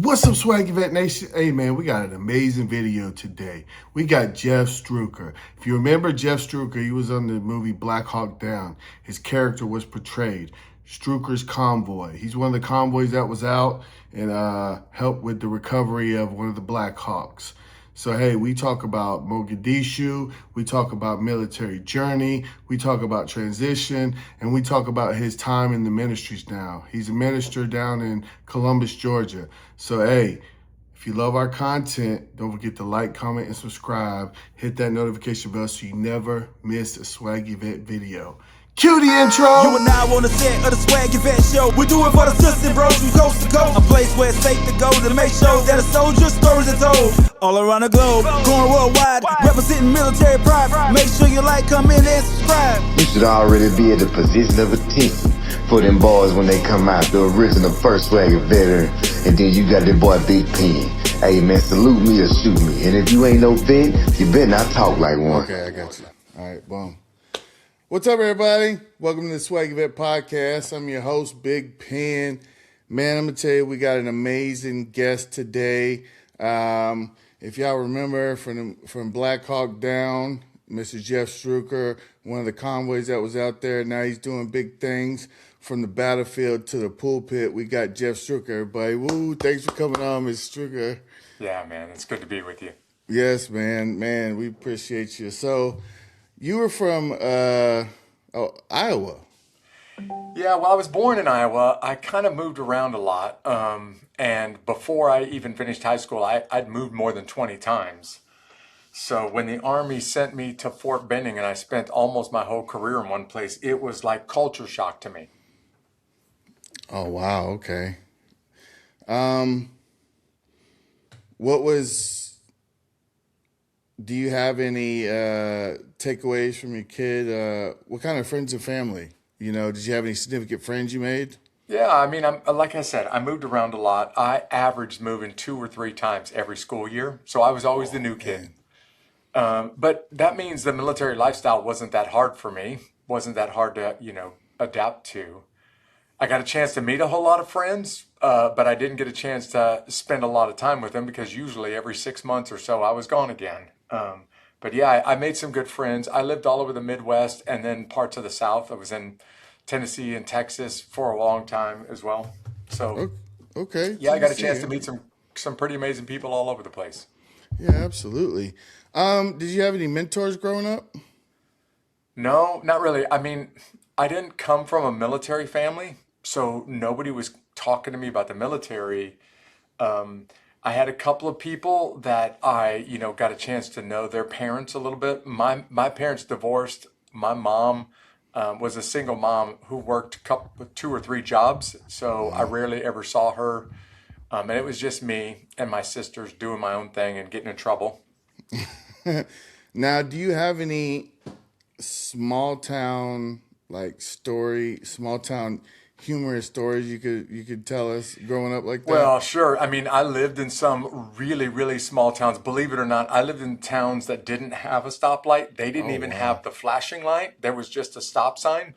What's up, Swaggy Vet Nation? Hey, man, we got an amazing video today. We got Jeff Struecker. If you remember Jeff Struecker, he was on the movie Black Hawk Down. His character was portrayed. Struecker's convoy. He's one of the convoys that was out and helped with the recovery of one of the Black Hawks. So, hey, we talk about Mogadishu, we talk about military journey, we talk about transition, and we talk about his time in the ministries now. He's a minister down in Columbus, Georgia. So, hey, if you love our content, don't forget to like, comment, and subscribe. Hit that notification bell so you never miss a Swaggy Vet video. Cue the intro! You and I on the set of the Swaggy Vets show. We do it for the sisters, bros from coast to coast. A place where it's safe to go to make sure that a soldier's stories are told. All around the globe, going worldwide, representing military pride. Make sure you like, comment, and subscribe. You should already be at the position of a 10 for them boys when they come out. The original first Swaggy veteran. And then you got that boy Big Pen. Hey man, salute me or shoot me. And if you ain't no vet, you better not talk like one. Okay, I got you. All right, boom. What's up, everybody? Welcome to the Swaggy Vet Podcast. I'm your host, Big Pen. Man, I'm going to tell you, we got an amazing guest today. If y'all remember from Black Hawk Down, Mr. Jeff Struecker, one of the convoys that was out there. Now he's doing big things from the battlefield to the pulpit. We got Jeff Struecker, everybody. Woo, thanks for coming on, Mr. Struecker. Yeah, man, it's good to be with you. Yes, man. Man, we appreciate you. So, you were from Iowa. Yeah, well, I was born in Iowa. I kind of moved around a lot. And before I even finished high school, I'd moved more than 20 times. So when the Army sent me to Fort Benning and I spent almost my whole career in one place, it was like culture shock to me. Oh, wow. Okay. What was... Do you have any takeaways from your kid? What kind of friends and family? You know, did you have any significant friends you made? Yeah, I mean, like I said, I moved around a lot. I averaged moving 2 or 3 times every school year. So I was always the new kid. But that means the military lifestyle wasn't that hard for me, wasn't that hard to, adapt to. I got a chance to meet a whole lot of friends, but I didn't get a chance to spend a lot of time with them because usually every 6 months or so I was gone again. But yeah, I made some good friends. I lived all over the Midwest and then parts of the South. I was in Tennessee and Texas for a long time as well. So Okay. yeah, I got a chance to meet some pretty amazing people all over the place. Yeah, absolutely. Did you have any mentors growing up? No, not really. I mean, I didn't come from a military family, so nobody was talking to me about the military. I had a couple of people that I, got a chance to know their parents a little bit. My parents divorced. My mom was a single mom who worked 2 or 3 jobs, so I rarely ever saw her. And it was just me and my sisters doing my own thing and getting in trouble. Now, do you have any small town humorous stories you could tell us growing up like that? Well, sure. I mean, I lived in some really, really small towns. Believe it or not, I lived in towns that didn't have a stoplight. They didn't even have the flashing light. There was just a stop sign.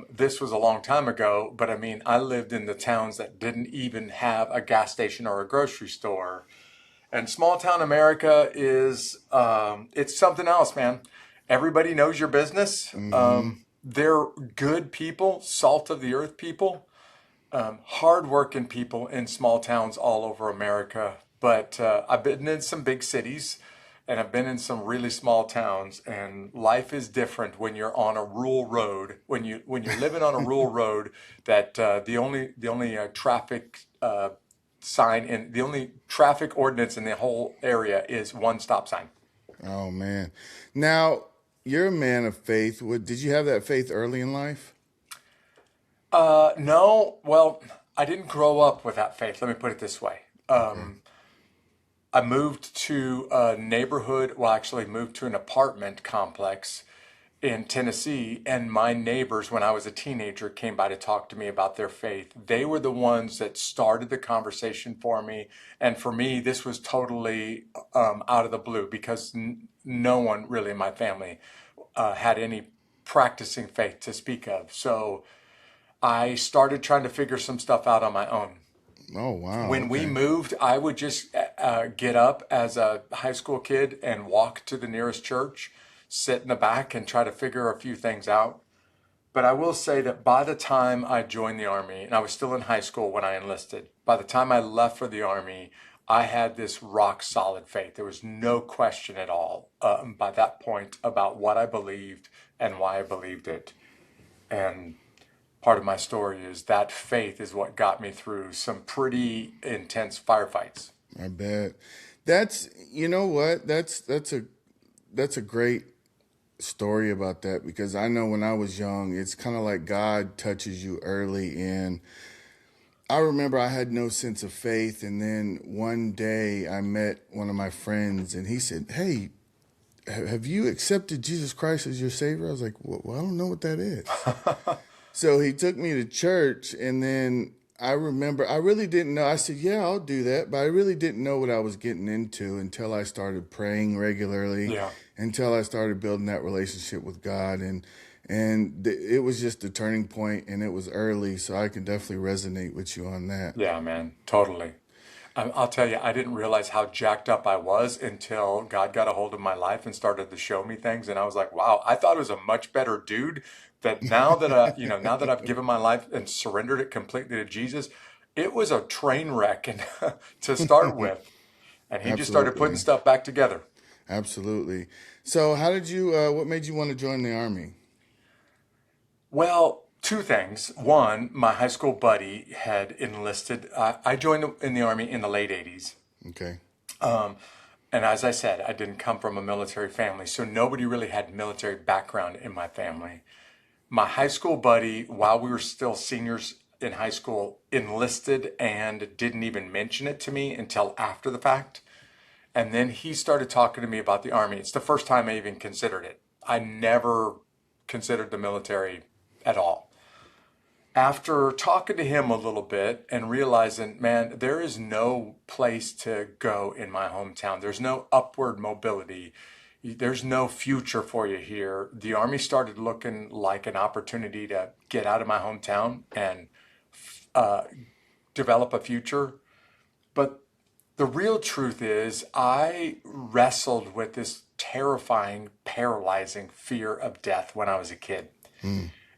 This was a long time ago, but I mean, I lived in the towns that didn't even have a gas station or a grocery store. And small town America is, it's something else, man. Everybody knows your business. They're good people, salt of the earth people, hardworking people in small towns all over America. But I've been in some big cities and I've been in some really small towns, and life is different when you're on a rural road. When you're living on a rural road, that the only traffic sign and the only traffic ordinance in the whole area is one stop sign. Oh man. Now, you're a man of faith. Did you have that faith early in life? No, well, I didn't grow up with that faith. Let me put it this way. I moved to a neighborhood, well, actually moved to an apartment complex in Tennessee, and my neighbors, when I was a teenager, came by to talk to me about their faith. They were the ones that started the conversation for me, and for me, this was totally out of the blue because no one really in my family had any practicing faith to speak of. So I started trying to figure some stuff out on my own. Oh, wow. When we Okay. moved, I would just get up as a high school kid and walk to the nearest church, sit in the back, and try to figure a few things out. But I will say that by the time I joined the Army, and I was still in high school when I enlisted, by the time I left for the Army, I had this rock solid faith. There was no question at all by that point about what I believed and why I believed it. And part of my story is that faith is what got me through some pretty intense firefights. I bet. That's, you know what? That's a great story about that, because I know when I was young, it's kind of like God touches you early. And I remember I had no sense of faith. And then one day I met one of my friends and he said, "Hey, have you accepted Jesus Christ as your Savior?" I was like, "Well, I don't know what that is." So he took me to church, and then I remember I really didn't know. I said, "Yeah, I'll do that," but I really didn't know what I was getting into until I started praying regularly, Yeah. until I started building that relationship with God, and it was just a turning point, and it was early, so I can definitely resonate with you on that. Yeah, man, totally. I'll tell you, I didn't realize how jacked up I was until God got a hold of my life and started to show me things. And I was like, wow, I thought I was a much better dude. That now that now that I've given my life and surrendered it completely to Jesus, it was a train wreck and to start with. And he just started putting Absolutely, stuff back together. absolutely. So, how did you? What made you want to join the army? Well, two things. One, my high school buddy had enlisted. I joined in the Army in the late 80s. Okay. And as I said, I didn't come from a military family, so nobody really had military background in my family. My high school buddy, while we were still seniors in high school, enlisted and didn't even mention it to me until after the fact. And then he started talking to me about the Army. It's the first time I even considered it. I never considered the military at all. After talking to him a little bit and realizing, man, there is no place to go in my hometown. There's no upward mobility. There's no future for you here. The Army started looking like an opportunity to get out of my hometown and uh, develop a future. But the real truth is, I wrestled with this terrifying, paralyzing fear of death when I was a kid.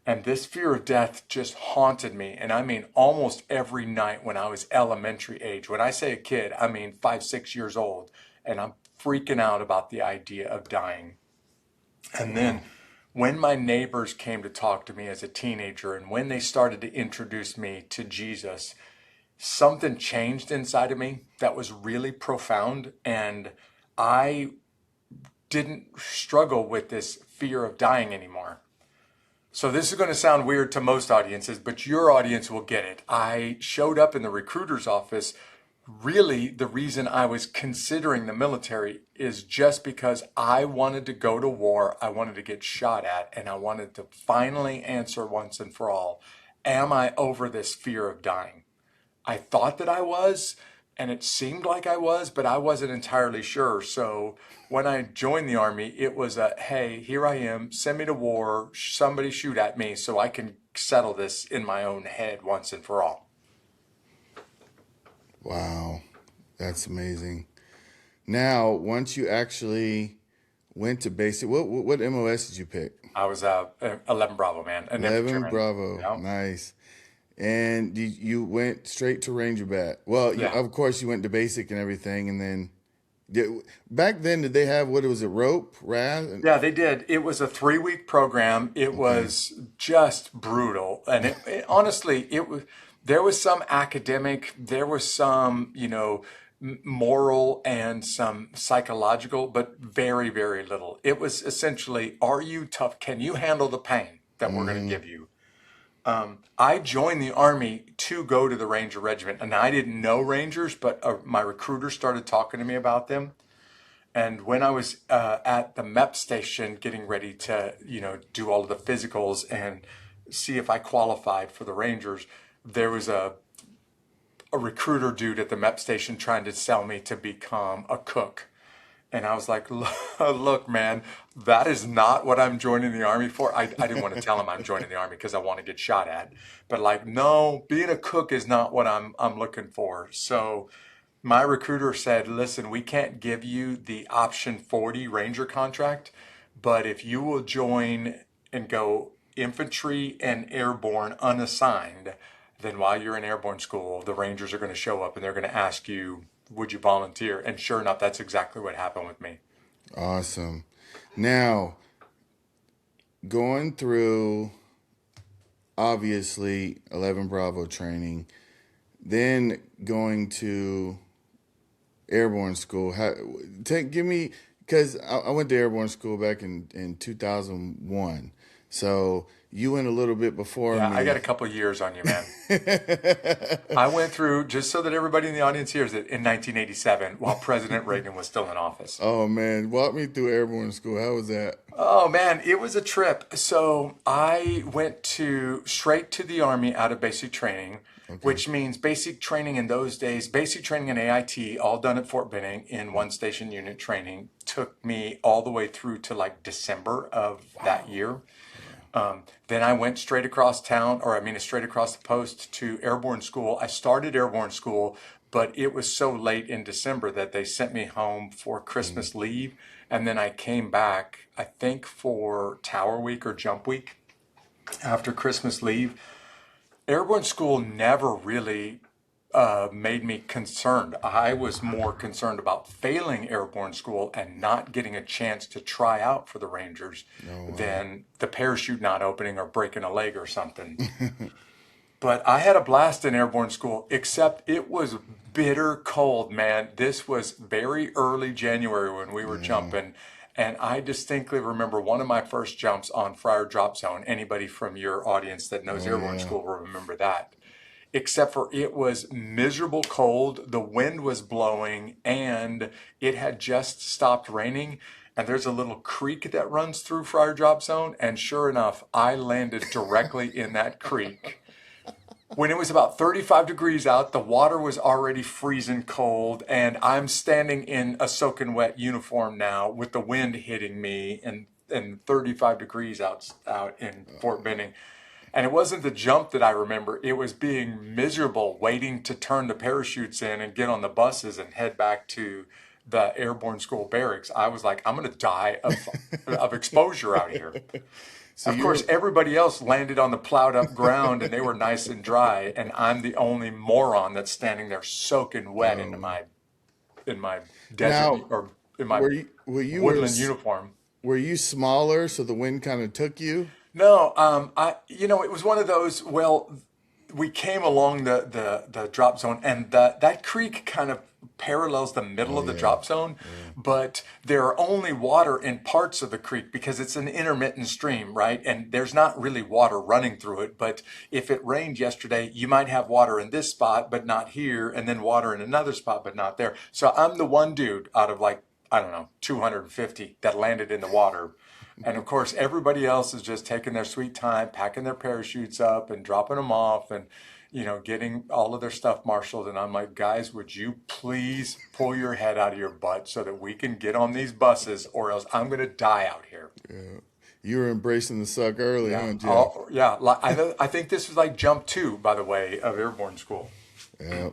And this fear of death just haunted me. And I mean, almost every night when I was elementary age. When I say a kid, I mean 5, 6 years old. And I'm freaking out about the idea of dying. And then when my neighbors came to talk to me as a teenager and when they started to introduce me to Jesus, something changed inside of me that was really profound. And I didn't struggle with this fear of dying anymore. So this is going to sound weird to most audiences, but your audience will get it. I showed up in the recruiter's office. Really, the reason I was considering the military is just because I wanted to go to war, I wanted to get shot at, and I wanted to finally answer once and for all, am I over this fear of dying? I thought that I was, and it seemed like I was, but I wasn't entirely sure. So when I joined the Army, it was a, hey, here I am, send me to war, somebody shoot at me so I can settle this in my own head once and for all. Wow, that's amazing. Now, once you actually went to basic, what MOS did you pick? I was 11 Bravo, man, an 11 infantryman. Bravo. Yeah. Nice. And you went straight to Ranger Bat. Well, Yeah. of course, you went to basic and everything, and then back then, did they have what was it, rope, RAS? Yeah, they did. It was a 3-week program. It was just brutal, and honestly, it was. There was some academic, there was some, moral and some psychological, but very, very little. It was essentially, are you tough? Can you handle the pain that we're going to give you? I joined the Army to go to the Ranger Regiment, and I didn't know Rangers, but my recruiter started talking to me about them. And when I was at the MEP station getting ready to, do all of the physicals and see if I qualified for the Rangers, there was a recruiter dude at the MEP station trying to sell me to become a cook. And I was like, look, man, that is not what I'm joining the Army for. I didn't want to tell him I'm joining the Army because I want to get shot at. But like, no, being a cook is not what I'm looking for. So my recruiter said, listen, we can't give you the option 40 Ranger contract, but if you will join and go infantry and airborne unassigned, then while you're in airborne school, the Rangers are going to show up and they're going to ask you, would you volunteer? And sure enough, that's exactly what happened with me. Awesome. Now, going through obviously 11 Bravo training, then going to airborne school. Give me, because I went to airborne school back in 2001. So you went a little bit before Yeah, me. I got a couple of years on you, man. I went through, just so that everybody in the audience hears it, in 1987 while President Reagan was still in office. Oh, man. Walk me through airborne school. How was that? Oh, man, it was a trip. So I went straight to the Army out of basic training, which means basic training in those days, basic training in AIT, all done at Fort Benning in one station unit training, took me all the way through to like December of that year. Then I went straight across town, straight across the post to airborne school. I started airborne school, but it was so late in December that they sent me home for Christmas leave. And then I came back, I think for Tower Week or Jump Week after Christmas leave. Airborne school never really made me concerned. I was more concerned about failing airborne school and not getting a chance to try out for the Rangers than the parachute not opening or breaking a leg or something. But I had a blast in airborne school, except it was bitter cold, man. This was very early January when we were jumping. And I distinctly remember one of my first jumps on Friar Drop Zone. Anybody from your audience that knows airborne school will remember that. Except for it was miserable cold, the wind was blowing, and it had just stopped raining. And there's a little creek that runs through Friar Drop Zone. And sure enough, I landed directly in that creek. When it was about 35 degrees out, the water was already freezing cold, and I'm standing in a soaking wet uniform now with the wind hitting me and 35 degrees out in Fort Benning. And it wasn't the jump that I remember. It was being miserable, waiting to turn the parachutes in and get on the buses and head back to the airborne school barracks. I was like, I'm going to die of exposure out here. So of course, everybody else landed on the plowed up ground and they were nice and dry. And I'm the only moron that's standing there soaking wet in my desert or in my woodland uniform. Were you smaller so the wind kind of took you? No, it was one of those, we came along the drop zone, and that creek kind of parallels the middle of the drop zone, but there are only water in parts of the creek because it's an intermittent stream, right? And there's not really water running through it, but if it rained yesterday, you might have water in this spot, but not here, and then water in another spot, but not there. So I'm the one dude out of 250 that landed in the water. And of course, everybody else is just taking their sweet time, packing their parachutes up and dropping them off and, getting all of their stuff marshaled. And I'm like, guys, would you please pull your head out of your butt so that we can get on these buses, or else I'm going to die out here. Yeah. You were embracing the suck early, aren't you? Oh, yeah. I think this was like jump 2, by the way, of airborne school. Yeah.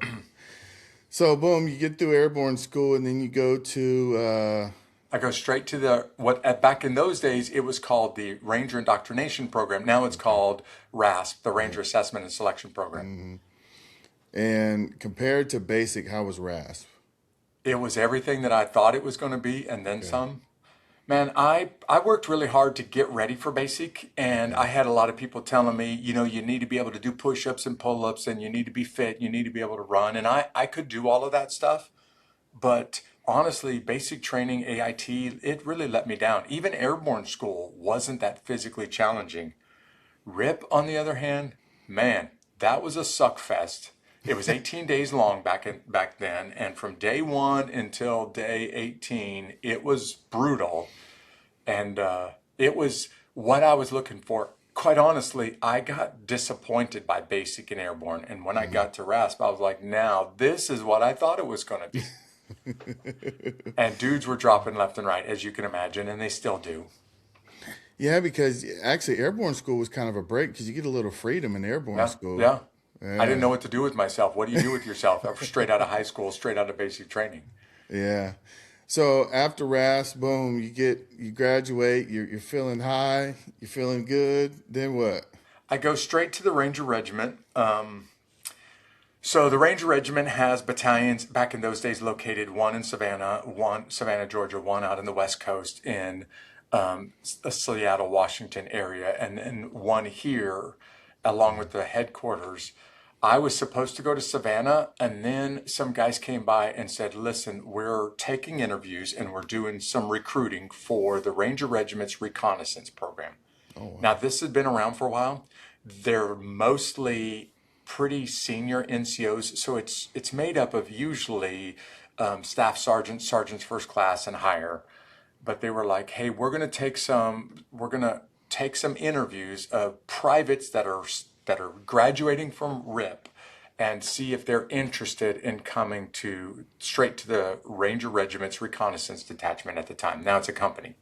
So, boom, you get through airborne school, and then you go to... I go straight to back in those days, it was called the Ranger Indoctrination Program. Now it's called RASP, the Ranger Assessment and Selection Program. Mm-hmm. And compared to basic, how was RASP? It was everything that I thought it was going to be, and then some. Man, I worked really hard to get ready for basic, and I had a lot of people telling me, you need to be able to do push-ups and pull-ups, and you need to be fit, you need to be able to run. And I could do all of that stuff, but honestly, basic training, AIT, it really let me down. Even airborne school wasn't that physically challenging. RIP, on the other hand, man, that was a suck fest. It was 18 days long back then, and from day 1 until day 18, it was brutal. And it was what I was looking for. Quite honestly, I got disappointed by basic and airborne. And when I got to RASP, I was like, now, this is what I thought it was going to be. And dudes were dropping left and right, as you can imagine, and they still do. Yeah, because actually airborne school was kind of a break because you get a little freedom in airborne Yeah, school. yeah. I didn't Yeah, know what to do with myself. What do you do with yourself? Straight out of high school, straight out of basic training. yeah. So after RAS, boom, you graduate, you're feeling high, you're feeling good. Then what? I go straight to the Ranger Regiment. So the Ranger Regiment has battalions back in those days located, one in Savannah, one Savannah, Georgia, one out in the West Coast in the Seattle, Washington area, and then one here along with the headquarters. I was supposed to go to Savannah, and then some guys came by and said, listen, we're taking interviews and we're doing some recruiting for the Ranger Regiment's reconnaissance program. Oh wow. Now, this has been around for a while. They're mostly pretty senior NCOs, so it's made up of usually staff sergeants, sergeants first class, and higher. But they were like, "Hey, we're gonna take some interviews of privates that are graduating from RIP, and see if they're interested in coming to straight to the Ranger Regiment's reconnaissance detachment at the time. Now it's a company."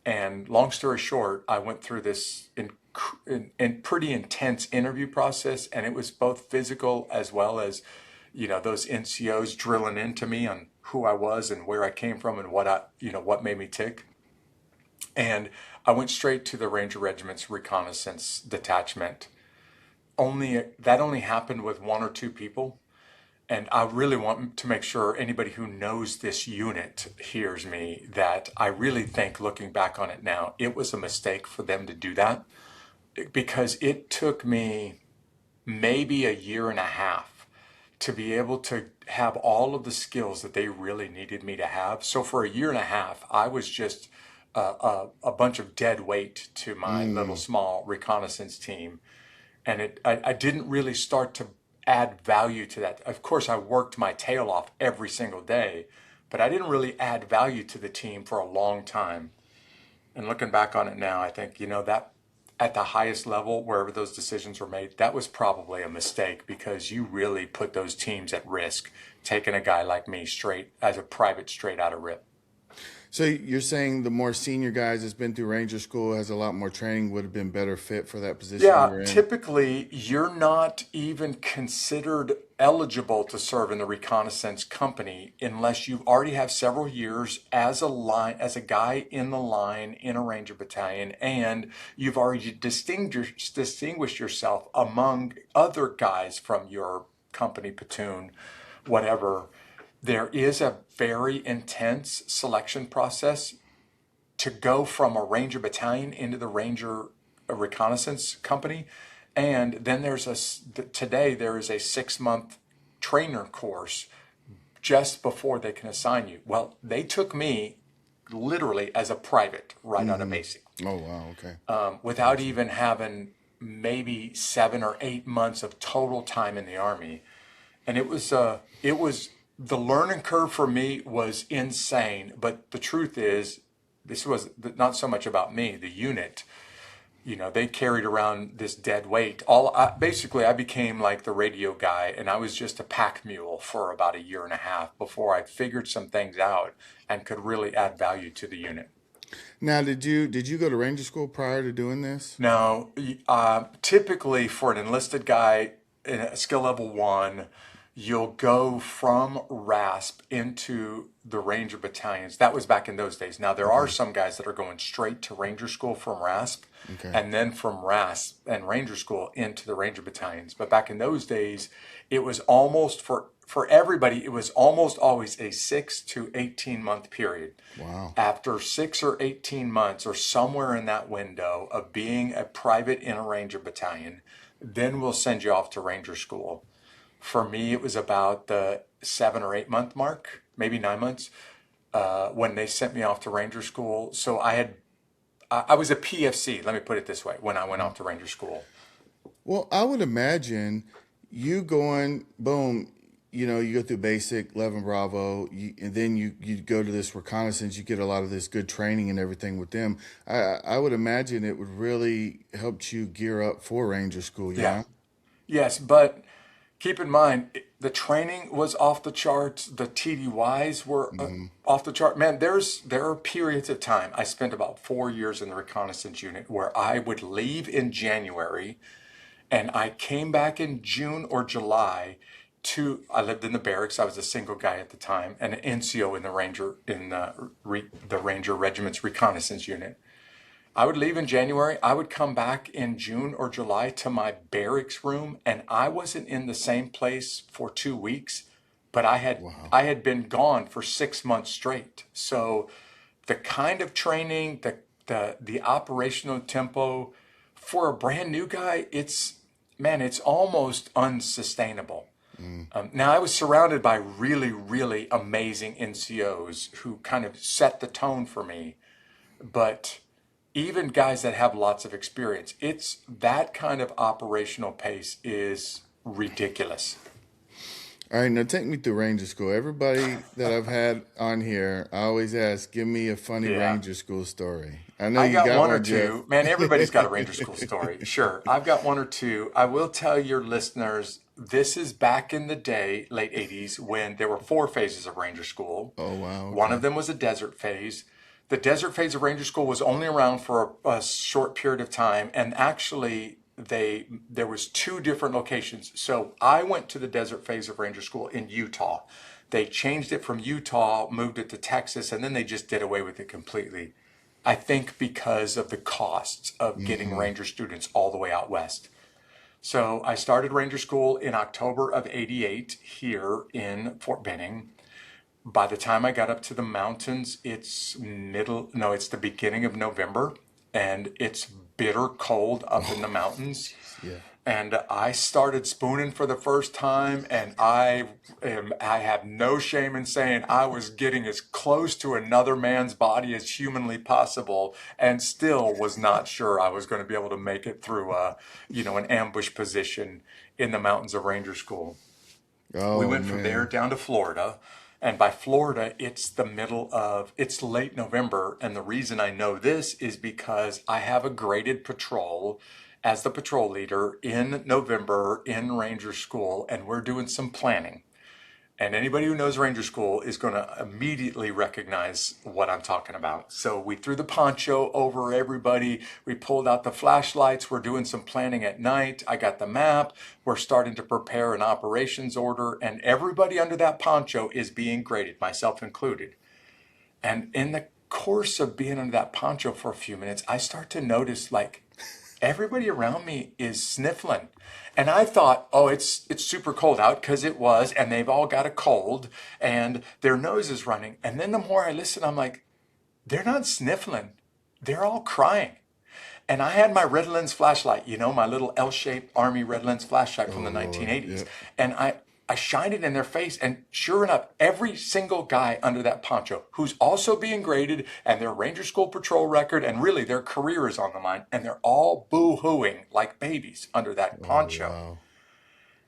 And long story short, I went through this in pretty intense interview process, and it was both physical as well as, those NCOs drilling into me on who I was and where I came from and what made me tick. And I went straight to the Ranger Regiment's reconnaissance detachment. Only happened with one or two people. And I really want to make sure anybody who knows this unit hears me that I really think, looking back on it now, it was a mistake for them to do that, because it took me maybe a year and a half to be able to have all of the skills that they really needed me to have. So for a year and a half, I was just a bunch of dead weight to my little small reconnaissance team. And I didn't really start to add value to that. Of course, I worked my tail off every single day, but I didn't really add value to the team for a long time. And looking back on it now, I think, that at the highest level, wherever those decisions were made, that was probably a mistake, because you really put those teams at risk, taking a guy like me straight as a private straight out of RIP. So you're saying the more senior guys that's been through Ranger School has a lot more training would have been better fit for that position you Yeah, were in? typically you're not even considered eligible to serve in the reconnaissance company unless you already have several years as a guy in the line in a Ranger battalion, and you've already distinguished yourself among other guys from your company, platoon, whatever. There is a very intense selection process to go from a Ranger battalion into the Ranger reconnaissance company. And then today there is a 6-month trainer course just before they can assign you. Well, they took me literally as a private right out of basic, Oh wow, okay. without even having maybe 7 or 8 months of total time in the Army. And it was the learning curve for me was insane. But the truth is, this was not so much about me. The unit, they carried around this dead weight. Basically, I became like the radio guy, and I was just a pack mule for about a year and a half before I figured some things out and could really add value to the unit. Now, did you go to Ranger School prior to doing this? Now, typically for an enlisted guy in a skill level 1, you'll go from RASP into the Ranger battalions. That was back in those days. Now, there are some guys that are going straight to Ranger School from RASP, and then from RASP and Ranger School into the Ranger battalions. But back in those days, it was almost for everybody, it was almost always a 6 to 18 month period. Wow. After 6 or 18 months, or somewhere in that window of being a private in a Ranger battalion, then we'll send you off to Ranger School. For me, it was about the 7 or 8 month mark, maybe 9 months, when they sent me off to Ranger School. So I was a PFC, let me put it this way, when I went off to Ranger School. Well, I would imagine you going, boom, you go through basic, 11 Bravo, and then you go to this reconnaissance, you get a lot of this good training and everything with them. I would imagine it would really help you gear up for Ranger School, yeah? Yes, but keep in mind, the training was off the charts. The TDYs were off the chart. Man, there are periods of time. I spent about 4 years in the reconnaissance unit where I would leave in January and I came back in June or July I lived in the barracks. I was a single guy at the time, and an NCO in the Ranger Regiment's reconnaissance unit. I would leave in January. I would come back in June or July to my barracks room, and I wasn't in the same place for 2 weeks, but I had been gone for 6 months straight. So the kind of training, the operational tempo for a brand new guy, it's almost unsustainable. Now, I was surrounded by really, really amazing NCOs who kind of set the tone for me, but even guys that have lots of experience, it's that kind of operational pace is ridiculous. All right, now take me through Ranger School. Everybody that I've had on here, I always ask, give me a funny Ranger School story. I know you got one or Jeff. two. Man, everybody's got a Ranger School story. Sure, I've got one or two. I will tell your listeners, this is back in the day, late 80s, when there were 4 phases of Ranger School. Oh, wow. Okay. One of them was a desert phase. The desert phase of Ranger School was only around for a short period of time, and actually there was 2 different locations. So I went to the desert phase of Ranger School in Utah. They changed it from Utah, moved it to Texas, and then they just did away with it completely. I think because of the costs of getting Ranger students all the way out west. So I started Ranger School in October of '88 here in Fort Benning. By the time I got up to the mountains, it's the beginning of November, and it's bitter cold up in the mountains. Yeah. And I started spooning for the first time, and I have no shame in saying I was getting as close to another man's body as humanly possible, and still was not sure I was going to be able to make it through an ambush position in the mountains of Ranger School. Oh, we went from there down to Florida. And by Florida, it's late November. And the reason I know this is because I have a graded patrol as the patrol leader in November in Ranger School, and we're doing some planning. And anybody who knows Ranger School is going to immediately recognize what I'm talking about. So we threw the poncho over everybody. We pulled out the flashlights. We're doing some planning at night. I got the map. We're starting to prepare an operations order. And everybody under that poncho is being graded, myself included. And in the course of being under that poncho for a few minutes, I start to notice everybody around me is sniffling. And I thought, oh, it's super cold out, because it was, and they've all got a cold, and their nose is running. And then the more I listen, I'm like, they're not sniffling. They're all crying. And I had my red lens flashlight, my little L-shaped Army red lens flashlight from the 1980s. Yeah. And I shined it in their face, and sure enough, every single guy under that poncho who's also being graded, and their Ranger School patrol record, and really their career is on the line, and they're all boo-hooing like babies under that poncho. Wow.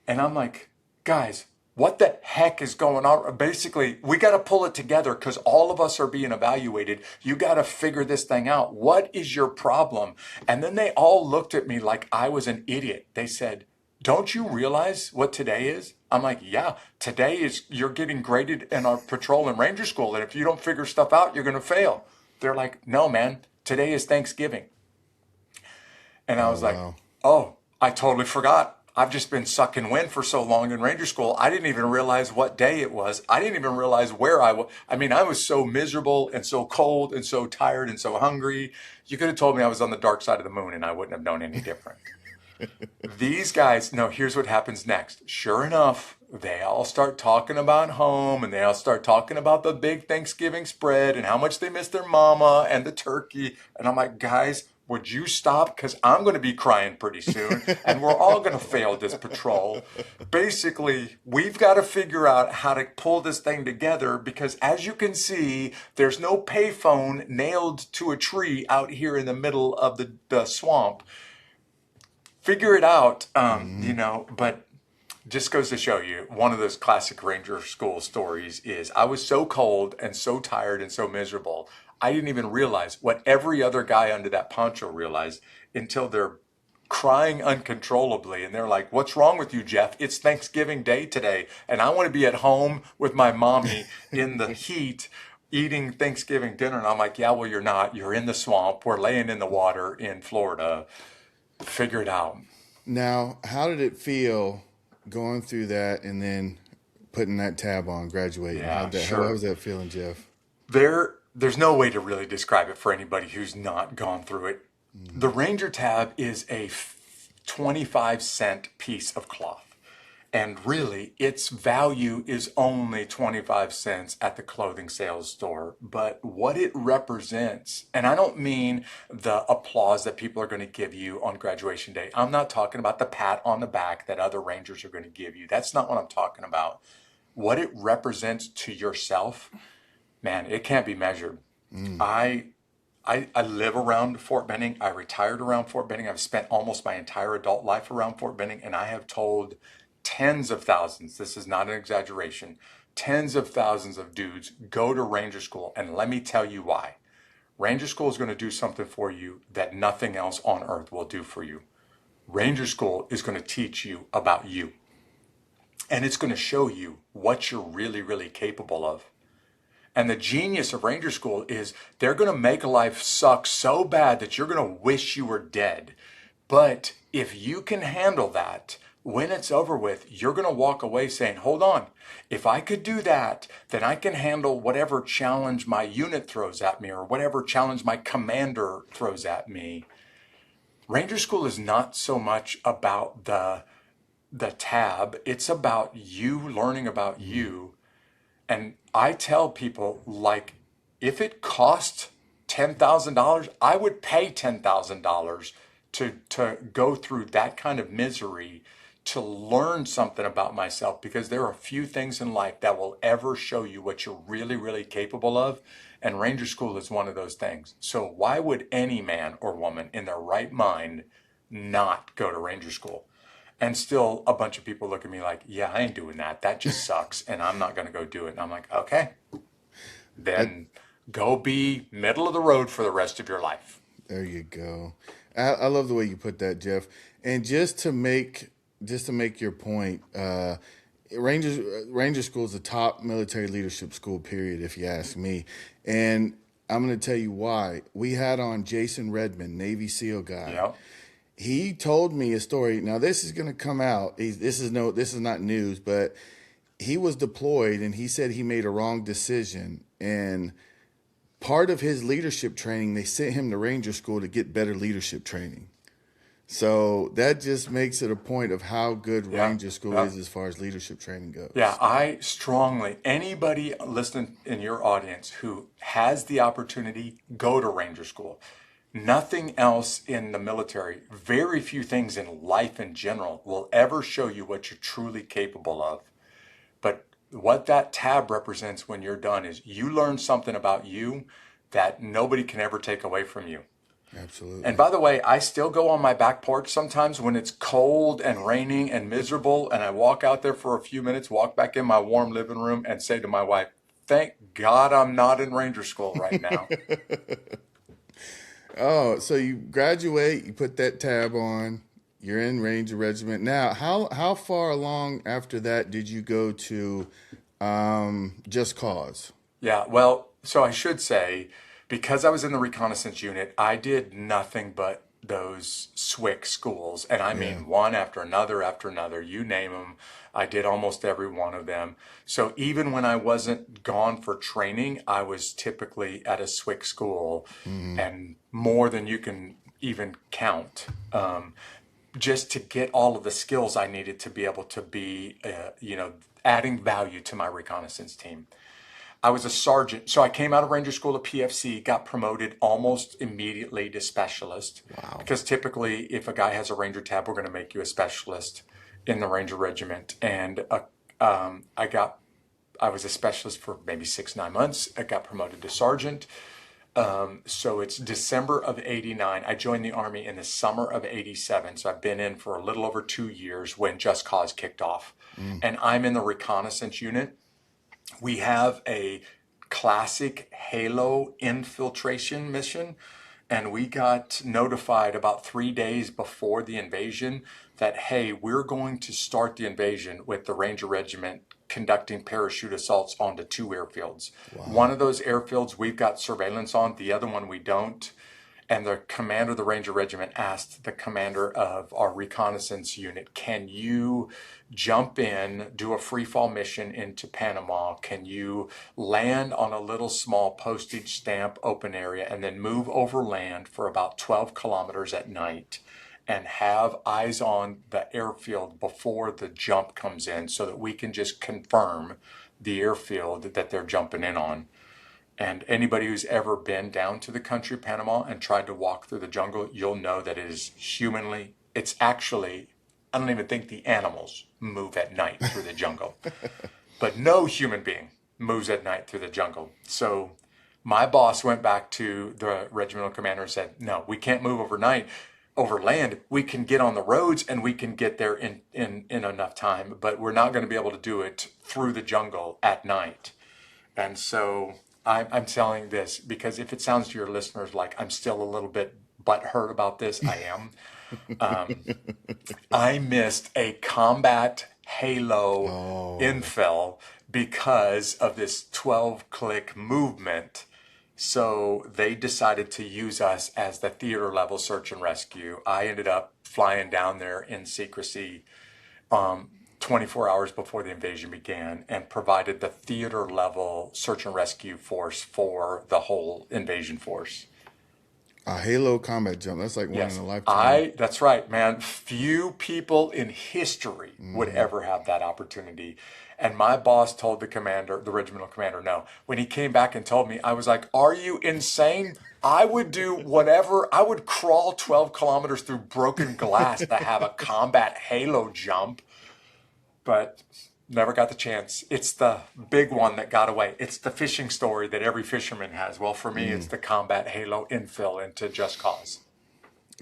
And I'm like, guys, what the heck is going on? Basically, we got to pull it together, because all of us are being evaluated. You got to figure this thing out. What is your problem? And then they all looked at me like I was an idiot. They said, don't you realize what today is? I'm like, yeah, today is you're getting graded in our patrol and Ranger School, and if you don't figure stuff out, you're going to fail. They're like, no, man, today is Thanksgiving. And I was like, oh, I totally forgot. I've just been sucking wind for so long in Ranger School. I didn't even realize what day it was. I didn't even realize where I was. I mean, I was so miserable and so cold and so tired and so hungry. You could have told me I was on the dark side of the moon, and I wouldn't have known any different. These guys, no, here's what happens next. Sure enough, they all start talking about home, and they all start talking about the big Thanksgiving spread and how much they miss their mama and the turkey. And I'm like, guys, would you stop? Because I'm going to be crying pretty soon, and we're all going to fail this patrol. Basically, we've got to figure out how to pull this thing together, because as you can see, there's no payphone nailed to a tree out here in the middle of the swamp. Figure it out, but just goes to show you, one of those classic Ranger School stories is I was so cold and so tired and so miserable, I didn't even realize what every other guy under that poncho realized until their crying uncontrollably. And they're like, "What's wrong with you, Jeff? It's Thanksgiving Day today. And I want to be at home with my mommy in the heat eating Thanksgiving dinner." And I'm like, "Yeah, well, you're not. You're in the swamp. We're laying in the water in Florida. Figure it out." Now, how did it feel going through that and then putting that tab on, graduating? Yeah, How sure. was that feeling, Jeff? There's no way to really describe it for anybody who's not gone through it. The Ranger tab is a 25-cent piece of cloth. And really, its value is only 25 cents at the clothing sales store. But what it represents, and I don't mean the applause that people are going to give you on graduation day. I'm not talking about the pat on the back that other Rangers are going to give you. That's not what I'm talking about. What it represents to yourself, man, it can't be measured. I live around Fort Benning. I retired around Fort Benning. I've spent almost my entire adult life around Fort Benning, and I have told tens of thousands, this is not an exaggeration, tens of thousands of dudes go to Ranger School. And let me tell you why. Ranger School is going to do something for you that nothing else on earth will do for you. Ranger School is going to teach you about you. And it's going to show you what you're really, really capable of. And the genius of Ranger School is they're going to make life suck so bad that you're going to wish you were dead. But if you can handle that, when it's over with, you're going to walk away saying, hold on, if I could do that, then I can handle whatever challenge my unit throws at me or whatever challenge my commander throws at me. Ranger School is not so much about the tab. It's about you learning about you. And I tell people, like, if it cost $10,000, I would pay $10,000 to go through that kind of misery, to learn something about myself, because there are few things in life that will ever show you what you're really, really capable of. And Ranger School is one of those things. So why would any man or woman in their right mind not go to Ranger School? And still a bunch of people look at me like, yeah, I ain't doing that. That just sucks. And I'm not going to go do it. And I'm like, okay, then go be middle of the road for the rest of your life. There you go. I love the way you put that, Jeff. And just to make your point, Ranger School is the top military leadership school, period, if you ask me. And I'm going to tell you why. We had on Jason Redmond, Navy SEAL guy. Yep. He told me a story. Now this is going to come out. This is not news, but he was deployed and he said he made a wrong decision. And part of his leadership training, they sent him to Ranger School to get better leadership training. So that just makes it a point of how good Ranger School is as far as leadership training goes. Yeah, I strongly, anybody listening in your audience who has the opportunity, go to Ranger School. Nothing else in the military, very few things in life in general will ever show you what you're truly capable of. But what that tab represents when you're done is you learn something about you that nobody can ever take away from you. Absolutely. And by the way, I still go on my back porch sometimes when it's cold and raining and miserable, and I walk out there for a few minutes, walk back in my warm living room and say to my wife, thank God I'm not in Ranger School right now. Oh, so you graduate, you put that tab on, you're in Ranger Regiment. Now, how far along after that did you go to Just Cause? Yeah, well, so I should say, because I was in the reconnaissance unit, I did nothing but those SWIC schools. And I mean, one after another, you name them. I did almost every one of them. So even when I wasn't gone for training, I was typically at a SWIC school, and more than you can even count, just to get all of the skills I needed to be able to be, adding value to my reconnaissance team. I was a sergeant. So I came out of Ranger School to PFC, got promoted almost immediately to specialist. Wow. Because typically if a guy has a Ranger tab, we're going to make you a specialist in the Ranger Regiment. And I was a specialist for maybe 6-9 months. I got promoted to sergeant. So it's December of 89. I joined the Army in the summer of 87. So I've been in for a little over 2 years when Just Cause kicked off. And I'm in the reconnaissance unit. We have a classic Halo infiltration mission. And we got notified about 3 days before the invasion that, hey, we're going to start the invasion with the Ranger Regiment conducting parachute assaults onto 2 airfields. One of those airfields we've got surveillance on, the other one we don't. And the commander of the Ranger Regiment asked the commander of our reconnaissance unit, can you jump in, do a free fall mission into Panama? Can you land on a little small postage stamp open area and then move overland for about 12 kilometers at night and have eyes on the airfield before the jump comes in so that we can just confirm the airfield that they're jumping in on? And anybody who's ever been down to the country of Panama and tried to walk through the jungle, you'll know that it is it's actually, I don't even think the animals move at night through the jungle. But no human being moves at night through the jungle. So my boss went back to the regimental commander and said, no, we can't move overnight. Over land, we can get on the roads and we can get there in enough time, but we're not going to be able to do it through the jungle at night. And so I'm telling this because if it sounds to your listeners like I'm still a little bit butthurt about this, I am. I missed a combat halo infill because of this 12-click movement. So they decided to use us as the theater level search and rescue. I ended up flying down there in secrecy 24 hours before the invasion began and provided the theater level search and rescue force for the whole invasion force. A Halo combat jump. That's like one in a lifetime. That's right, man. Few people in history would ever have that opportunity. And my boss told the commander, the regimental commander, no. When he came back and told me, I was like, are you insane? I would do whatever. I would crawl 12 kilometers through broken glass to have a combat Halo jump. But never got the chance. It's the big one that got away. It's the fishing story that every fisherman has. Well, for me, it's the combat Halo infill into Just Cause.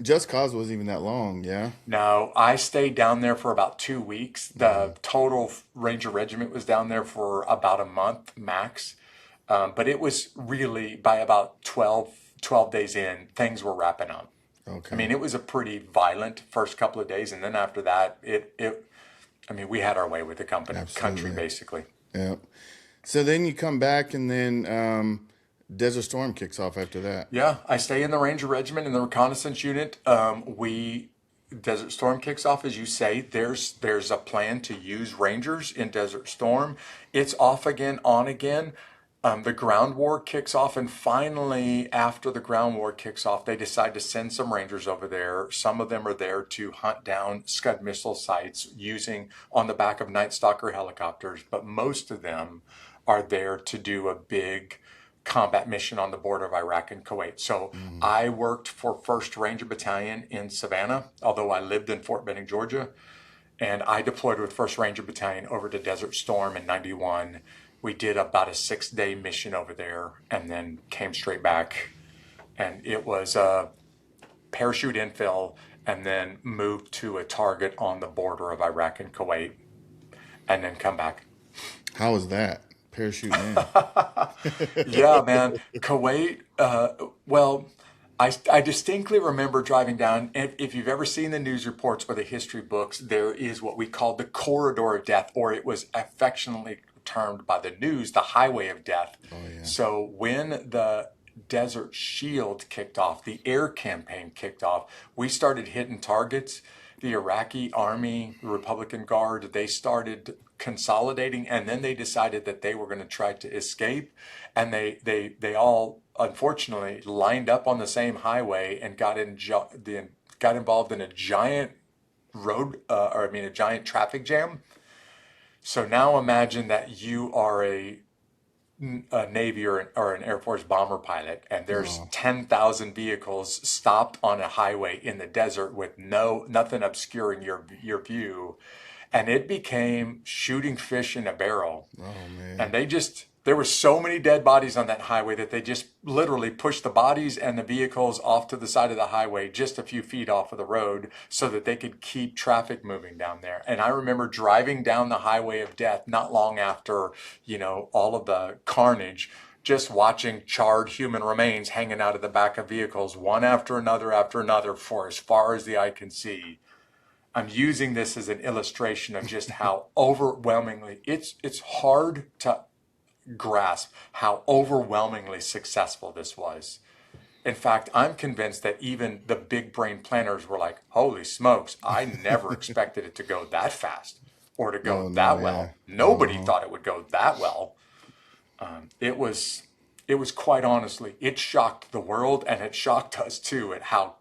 Just Cause wasn't even that long, yeah? No, I stayed down there for about 2 weeks. The total Ranger Regiment was down there for about a month max. But it was really, by about 12 days in, things were wrapping up. Okay. I mean, it was a pretty violent first couple of days. And then after that, we had our way with the country, basically. Yeah. So then you come back and then Desert Storm kicks off after that. Yeah, I stay in the Ranger Regiment in the reconnaissance unit. Desert Storm kicks off, as you say. There's a plan to use Rangers in Desert Storm. It's off again, on again. The ground war kicks off, and finally, after the ground war kicks off, they decide to send some Rangers over there. Some of them are there to hunt down Scud missile sites using on the back of Night Stalker helicopters, but most of them are there to do a big combat mission on the border of Iraq and Kuwait. So I worked for 1st Ranger Battalion in Savannah, although I lived in Fort Benning, Georgia, and I deployed with 1st Ranger Battalion over to Desert Storm in 91. We did about a 6-day mission over there and then came straight back. And it was a parachute infill and then moved to a target on the border of Iraq and Kuwait and then come back. How was that? Parachute in. Yeah, man. Kuwait, I distinctly remember driving down, and if you've ever seen the news reports or the history books, there is what we call the corridor of death, or it was affectionately termed by the news the highway of death. Oh, yeah. So when the Desert Shield kicked off, the air campaign kicked off, we started hitting targets. The Iraqi army, the Republican Guard, they started consolidating, and then they decided that they were going to try to escape, and they all unfortunately lined up on the same highway and got involved in a giant a giant traffic jam. So now imagine that you are a Navy or an Air Force bomber pilot, and there's 10,000 vehicles stopped on a highway in the desert with nothing obscuring your view, and it became shooting fish in a barrel. Oh man! And there were so many dead bodies on that highway that they just literally pushed the bodies and the vehicles off to the side of the highway just a few feet off of the road so that they could keep traffic moving down there. And I remember driving down the highway of death not long after, all of the carnage, just watching charred human remains hanging out of the back of vehicles, one after another, for as far as the eye can see. I'm using this as an illustration of just how overwhelmingly it's hard to grasp how overwhelmingly successful this was. In fact, I'm convinced that even the big brain planners were like, holy smokes, I never expected it to go that fast or to go that well. Nobody thought it would go that well. It was quite honestly, it shocked the world, and it shocked us too, at how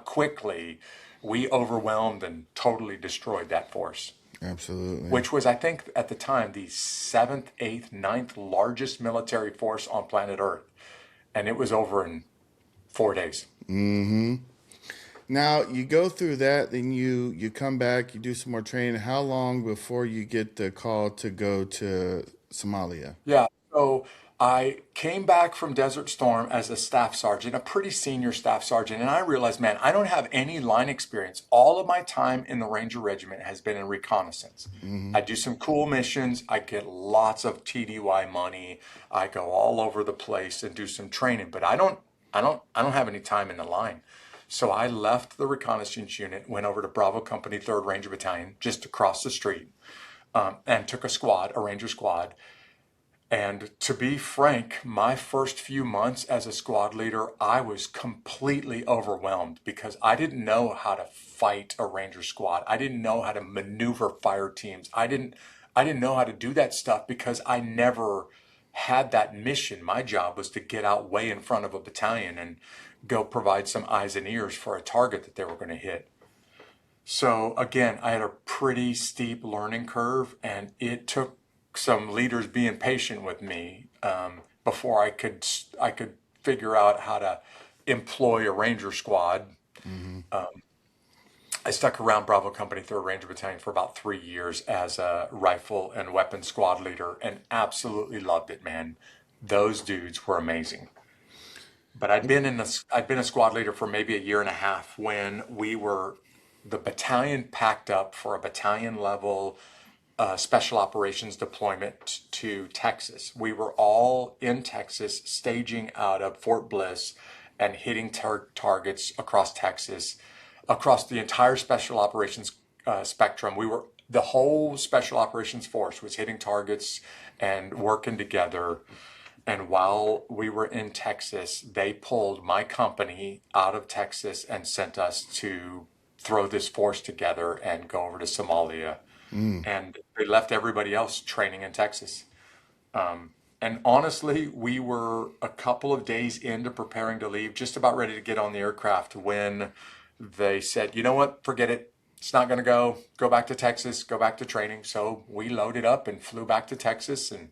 quickly we overwhelmed and totally destroyed that force. Absolutely. Which was, I think, at the time, the 7th, 8th, 9th largest military force on planet Earth. And it was over in 4 days. Mm-hmm. Now, you go through that, then you come back, you do some more training. How long before you get the call to go to Somalia? Yeah. So I came back from Desert Storm as a staff sergeant, a pretty senior staff sergeant, and I realized, man, I don't have any line experience. All of my time in the Ranger Regiment has been in reconnaissance. I do some cool missions. I get lots of TDY money. I go all over the place and do some training, but I don't have any time in the line. So I left the reconnaissance unit, went over to Bravo Company 3rd Ranger Battalion, just across the street, and took a Ranger squad. And to be frank, my first few months as a squad leader, I was completely overwhelmed because I didn't know how to fight a Ranger squad. I didn't know how to maneuver fire teams. I didn't know how to do that stuff because I never had that mission. My job was to get out way in front of a battalion and go provide some eyes and ears for a target that they were going to hit. So again, I had a pretty steep learning curve, and it took some leaders being patient with me before I could figure out how to employ a Ranger squad. I stuck around Bravo Company 3rd Ranger Battalion for about 3 years as a rifle and weapon squad leader, and absolutely loved it, man. Those dudes were amazing. But I'd been a squad leader for maybe a year and a half when the battalion packed up for a battalion level special operations deployment to Texas. We were all in Texas, staging out of Fort Bliss and hitting targets across Texas, across the entire special operations spectrum. The whole special operations force was hitting targets and working together. And while we were in Texas, they pulled my company out of Texas and sent us to throw this force together and go over to Somalia. And they left everybody else training in Texas. And honestly, we were a couple of days into preparing to leave, just about ready to get on the aircraft when they said, you know what, forget it. It's not going to go. Go back to Texas, go back to training. So we loaded up and flew back to Texas and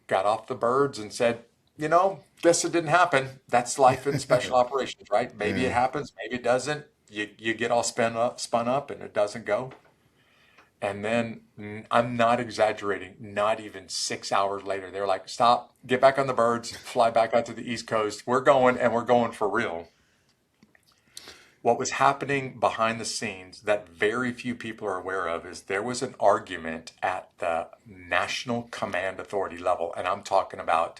got off the birds and said, guess it didn't happen. That's life in special operations, right? Maybe it happens, maybe it doesn't. You get all spun up and it doesn't go. And then, I'm not exaggerating, not even 6 hours later, they're like, stop, get back on the birds, fly back out to the East Coast. We're going, and we're going for real. What was happening behind the scenes that very few people are aware of is there was an argument at the National Command Authority level. And I'm talking about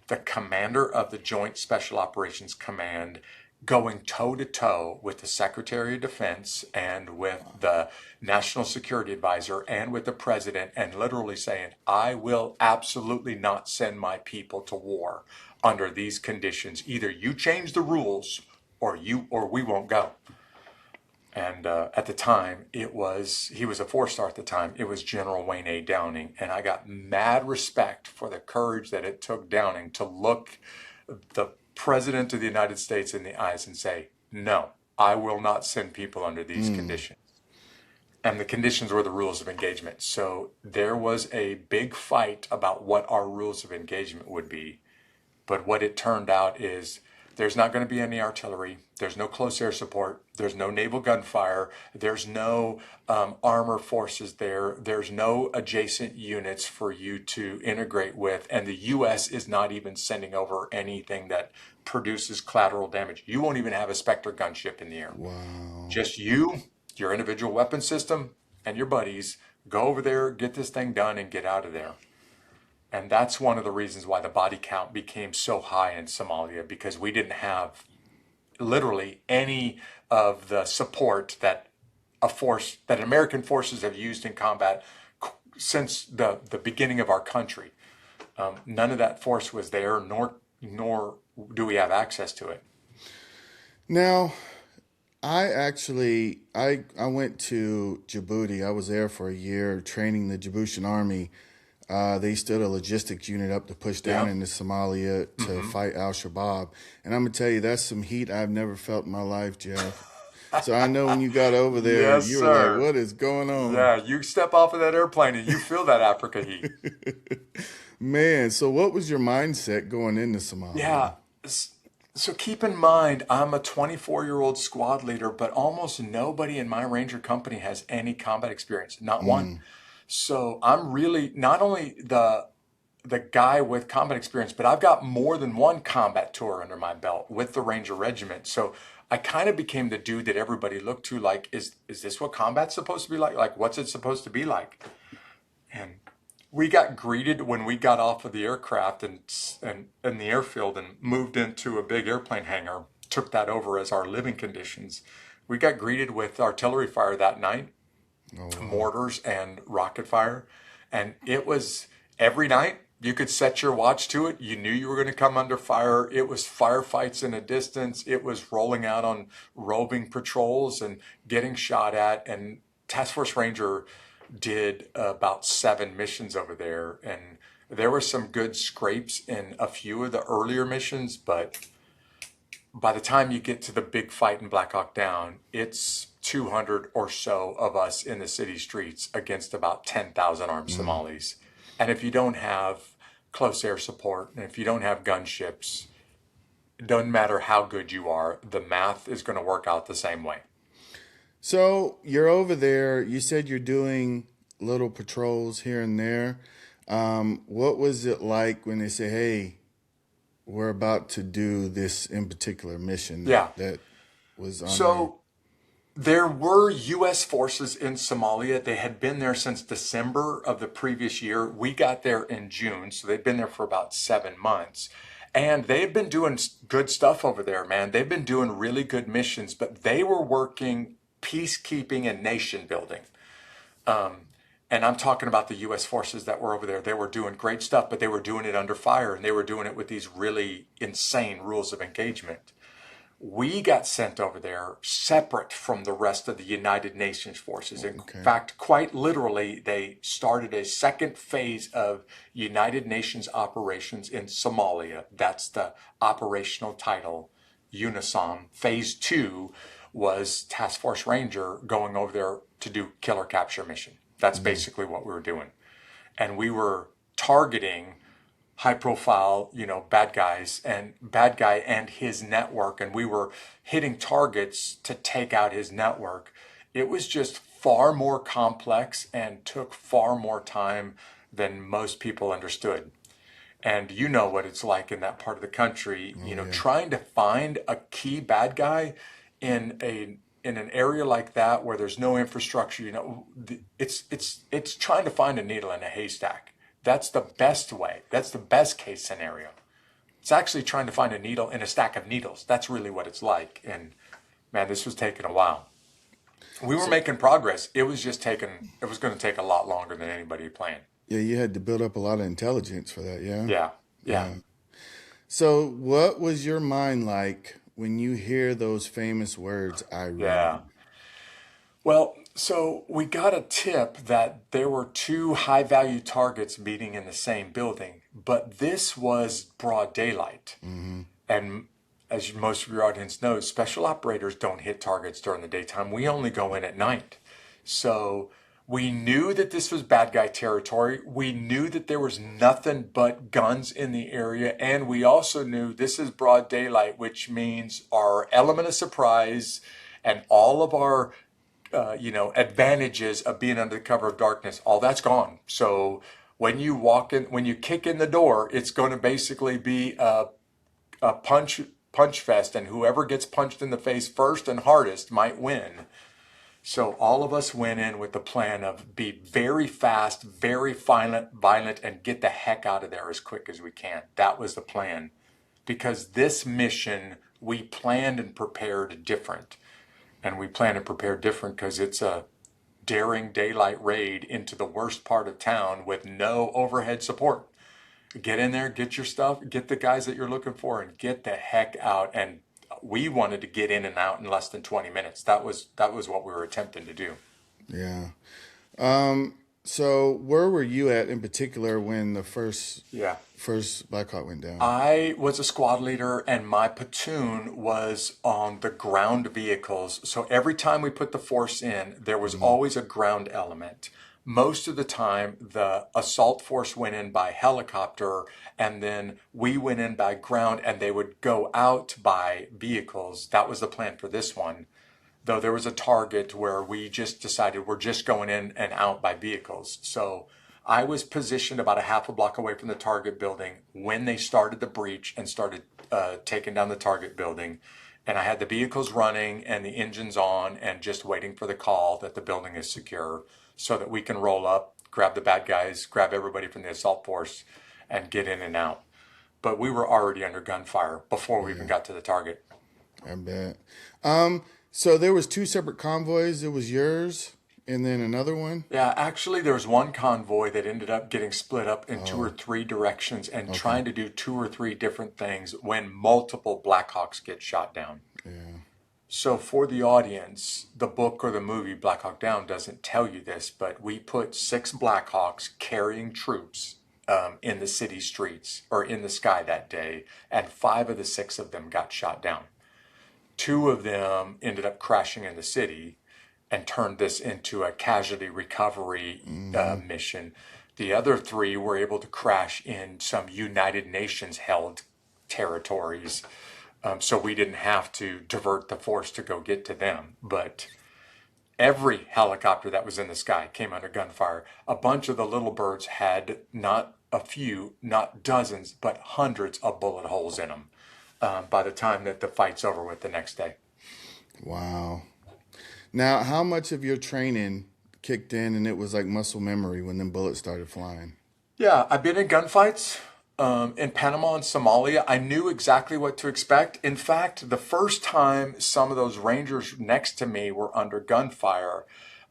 the commander of the Joint Special Operations Command going toe-to-toe with the Secretary of Defense and with the National Security Advisor and with the President, and literally saying, I will absolutely not send my people to war under these conditions. Either you change the rules or we won't go. And at the time, he was a 4-star at the time. It was General Wayne A. Downing. And I got mad respect for the courage that it took Downing to look the President of the United States in the eyes and say, no, I will not send people under these conditions. And the conditions were the rules of engagement. So there was a big fight about what our rules of engagement would be. But what it turned out is there's not going to be any artillery. There's no close air support. There's no naval gunfire. There's no armor forces there. There's no adjacent units for you to integrate with. And the U.S. is not even sending over anything that produces collateral damage. You won't even have a Spectre gunship in the air. Wow. Just you, your individual weapon system, and your buddies go over there, get this thing done, and get out of there. And that's one of the reasons why the body count became so high in Somalia, because we didn't have literally any of the support that American forces have used in combat since the beginning of our country. None of that force was there, nor do we have access to it. Now, I went to Djibouti. I was there for a year training the Djiboutian army. They stood a logistics unit up to push down into Somalia to fight al-Shabaab. And I'm going to tell you, that's some heat I've never felt in my life, Jeff. So I know when you got over there, Yes, you were sir. like, what is going on? Yeah, you step off of that airplane and you feel that Africa heat. Man, so what was your mindset going into Somalia? Yeah. So keep in mind, I'm a 24-year-old squad leader, but almost nobody in my Ranger company has any combat experience, not one. So I'm really not only the guy with combat experience, but I've got more than one combat tour under my belt with the Ranger Regiment. So I kind of became the dude that everybody looked to, like, is this what combat's supposed to be like? Like, what's it supposed to be like? And we got greeted when we got off of the aircraft and in the airfield and moved into a big airplane hangar, took that over as our living conditions. We got greeted with artillery fire that night, mortars and rocket fire. And it was every night. You could set your watch to it. You knew you were going to come under fire. It was firefights in a distance. It was rolling out on roving patrols and getting shot at. And Task Force Ranger did about 7 missions over there. And there were some good scrapes in a few of the earlier missions. But by the time you get to the big fight in Black Hawk Down, it's 200 or so of us in the city streets against about 10,000 armed Somalis. And if you don't have close air support, and if you don't have gunships, it doesn't matter how good you are, the math is going to work out the same way. So you're over there. You said you're doing little patrols here and there. What was it like when they say, hey, we're about to do this in particular mission that was on So there were U.S. forces in Somalia. They had been there since December of the previous year. We got there in June, so they'd been there for about 7 months. And they've been doing good stuff over there, man. They've been doing really good missions, but they were working peacekeeping and nation building. And I'm talking about the U.S. forces that were over there. They were doing great stuff, but they were doing it under fire, and they were doing it with these really insane rules of engagement. We got sent over there separate from the rest of the United Nations forces. In fact, quite literally, they started a second phase of United Nations operations in Somalia. That's the operational title, UNISOM. Phase 2 was Task Force Ranger going over there to do killer capture mission. That's basically what we were doing. And we were targeting high profile, bad guy and his network. And we were hitting targets to take out his network. It was just far more complex and took far more time than most people understood. And you know what it's like in that part of the country, trying to find a key bad guy in an area like that where there's no infrastructure, it's trying to find a needle in a haystack. That's the best way. That's the best case scenario. It's actually trying to find a needle in a stack of needles. That's really what it's like. And man, this was taking a while. We were making progress. It was going to take a lot longer than anybody planned. Yeah, you had to build up a lot of intelligence for that, yeah? Yeah. So what was your mind like when you hear those famous words, Irene? Yeah. Well, so we got a tip that there were 2 high-value targets meeting in the same building, but this was broad daylight. And as most of your audience knows, special operators don't hit targets during the daytime. We only go in at night. So we knew that this was bad guy territory. We knew that there was nothing but guns in the area. And we also knew this is broad daylight, which means our element of surprise and all of our advantages of being under the cover of darkness, all that's gone. So when you kick in the door, it's going to basically be a punch fest, and whoever gets punched in the face first and hardest might win. So all of us went in with the plan of be very fast, very violent, and get the heck out of there as quick as we can. That was the plan. Because this mission, we planned and prepared different. And we planned and prepared different because it's a daring daylight raid into the worst part of town with no overhead support. Get in there, get your stuff, get the guys that you're looking for, and get the heck out. And we wanted to get in and out in less than 20 minutes. That was what we were attempting to do. Yeah. So where were you at in particular when the first Black Hawk went down? I was a squad leader, and my platoon was on the ground vehicles. So every time we put the force in, there was always a ground element. Most of the time, the assault force went in by helicopter, and then we went in by ground, and they would go out by vehicles. That was the plan for this one. Though there was a target where we just decided we're just going in and out by vehicles. So I was positioned about a half a block away from the target building when they started the breach and started taking down the target building. And I had the vehicles running and the engines on and just waiting for the call that the building is secure so that we can roll up, grab the bad guys, grab everybody from the assault force, and get in and out. But we were already under gunfire before we even got to the target. I bet. So there was 2 separate convoys. It was yours and then another one? Yeah, actually, there was one convoy that ended up getting split up in 2 or 3 directions and trying to do 2 or 3 different things when multiple Blackhawks get shot down. Yeah. So for the audience, the book or the movie Black Hawk Down doesn't tell you this, but we put 6 Blackhawks carrying troops in the city streets or in the sky that day, and 5 of the 6 of them got shot down. 2 of them ended up crashing in the city and turned this into a casualty recovery mission. The other 3 were able to crash in some United Nations held territories. So we didn't have to divert the force to go get to them. But every helicopter that was in the sky came under gunfire. A bunch of the little birds had not a few, not dozens, but hundreds of bullet holes in them by the time that the fight's over with the next day. Wow. Now, how much of your training kicked in and it was like muscle memory when them bullets started flying? Yeah, I've been in gunfights in Panama and Somalia. I knew exactly what to expect. In fact, the first time some of those Rangers next to me were under gunfire,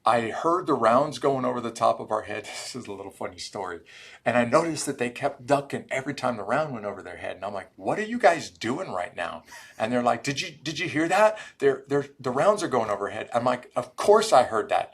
I heard the rounds going over the top of our head. This is a little funny story. And I noticed that they kept ducking every time the round went over their head. And I'm like, what are you guys doing right now? And they're like, did you hear that? The rounds are going overhead. I'm like, of course I heard that.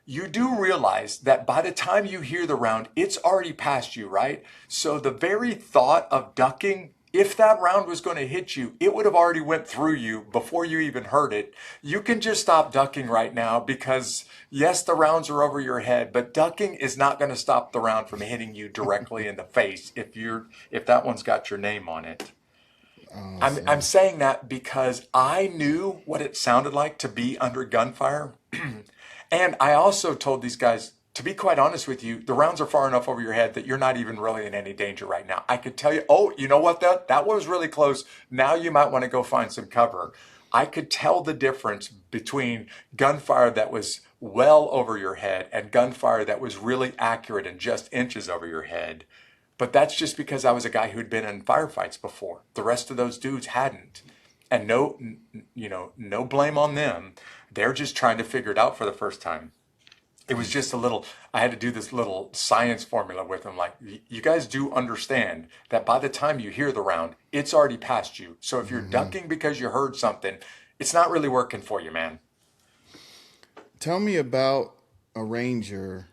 You do realize that by the time you hear the round, it's already past you, right? So the very thought of ducking, if that round was going to hit you, it would have already went through you before you even heard it. You can just stop ducking right now because, yes, the rounds are over your head, but ducking is not going to stop the round from hitting you directly in the face if that one's got your name on it. I'm saying that because I knew what it sounded like to be under gunfire. And I also told these guys, to be quite honest with you, the rounds are far enough over your head that you're not even really in any danger right now. I could tell you, oh, you know what, that was really close. Now you might want to go find some cover. I could tell the difference between gunfire that was well over your head and gunfire that was really accurate and just inches over your head. But that's just because I was a guy who'd been in firefights before. The rest of those dudes hadn't. And no blame on them. They're just trying to figure it out for the first time. It was just I had to do this little science formula with them. Like, you guys do understand that by the time you hear the round, it's already past you. So if you're ducking because you heard something, it's not really working for you, man. Tell me about a Ranger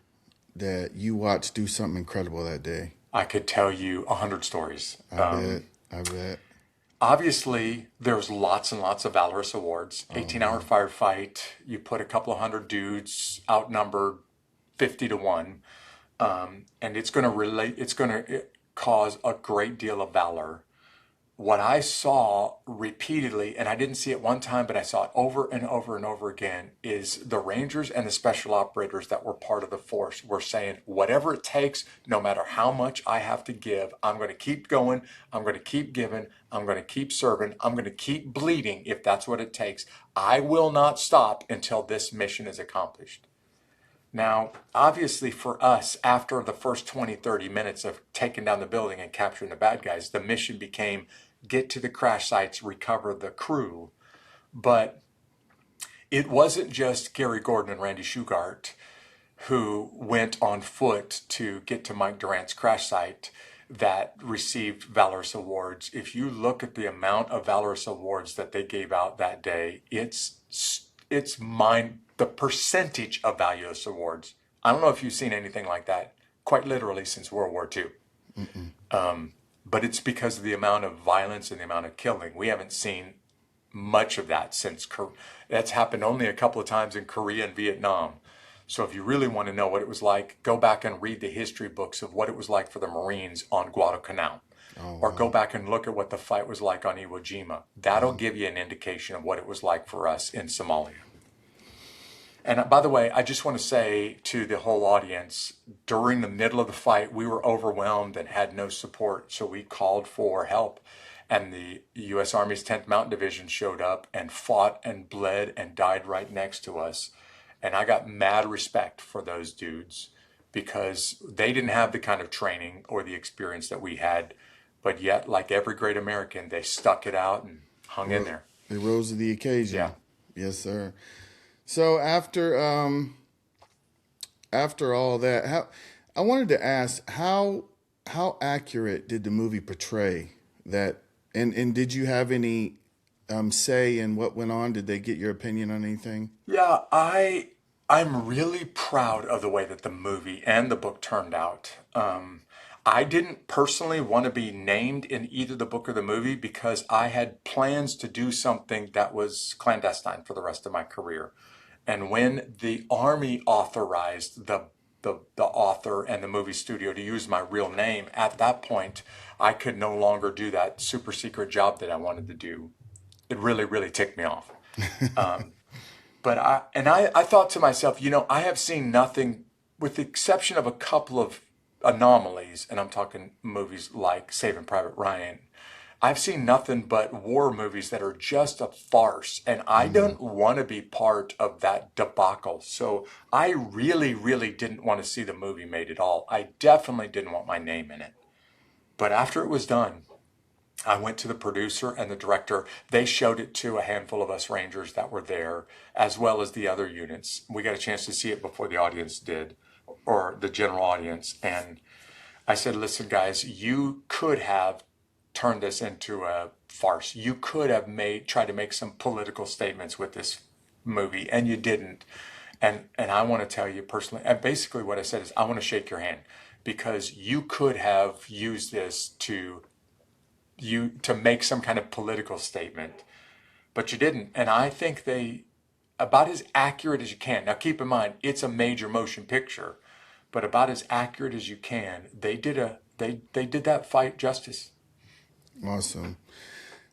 that you watched do something incredible that day. I could tell you 100 stories. I bet. Obviously, there's lots and lots of valorous awards. 18-hour firefight. You put a couple of hundred dudes outnumbered 50-1, and it's going to cause a great deal of valor. what I saw repeatedly, and I didn't see it one time, but I saw it over and over and over again, is the Rangers and the special operators that were part of the force were saying, whatever it takes, no matter how much I have to give, I'm going to keep going, I'm going to keep giving, I'm going to keep serving, I'm going to keep bleeding if that's what it takes. I will not stop until this mission is accomplished. Now, obviously for us, after the first 20, 30 minutes of taking down the building and capturing the bad guys, the mission became get to the crash sites, recover the crew. But it wasn't just Gary Gordon and Randy Shugart who went on foot to get to Mike Durant's crash site that received Valorous Awards. If you look at the amount of Valorous Awards that they gave out that day, the percentage of Valorous Awards. I don't know if you've seen anything like that, quite literally since World War II. But it's because of the amount of violence and the amount of killing. We haven't seen much of that since. That's happened only a couple of times in Korea and Vietnam. So if you really want to know what it was like, go back and read the history books of what it was like for the Marines on Guadalcanal. Or go back and look at what the fight was like on Iwo Jima. That'll give you an indication of what it was like for us in Somalia. And by the way, I just want to say to the whole audience, during the middle of the fight, we were overwhelmed and had no support. So we called for help. And the U.S. Army's 10th Mountain Division showed up and fought and bled and died right next to us. And I got mad respect for those dudes because they didn't have the kind of training or the experience that we had. But yet, like every great American, they stuck it out and hung in there. They rose to the occasion. Yeah. Yes, sir. So after all that, I wanted to ask how accurate did the movie portray that, and did you have any say in what went on? Did they get your opinion on anything? Yeah, I'm really proud of the way that the movie and the book turned out. I didn't personally want to be named in either the book or the movie because I had plans to do something that was clandestine for the rest of my career. And when the Army authorized the author and the movie studio to use my real name, at that point, I could no longer do that super secret job that I wanted to do. It really, really ticked me off. But I thought to myself, I have seen nothing, with the exception of a couple of anomalies, and I'm talking movies like Saving Private Ryan. I've seen nothing but war movies that are just a farce, and I don't want to be part of that debacle. So I really, really didn't want to see the movie made at all. I definitely didn't want my name in it. But after it was done, I went to the producer and the director. They showed it to a handful of us Rangers that were there, as well as the other units. We got a chance to see it before the audience did, or the general audience. And I said, listen, guys, you could have turned this into a farce. You could have tried to make some political statements with this movie, and you didn't. And I want to tell you personally, and basically what I said is, I want to shake your hand, because you could have used this to make some kind of political statement, but you didn't. And I think they, about as accurate as you can. Now keep in mind, it's a major motion picture, but about as accurate as you can, they did that fight justice. Awesome.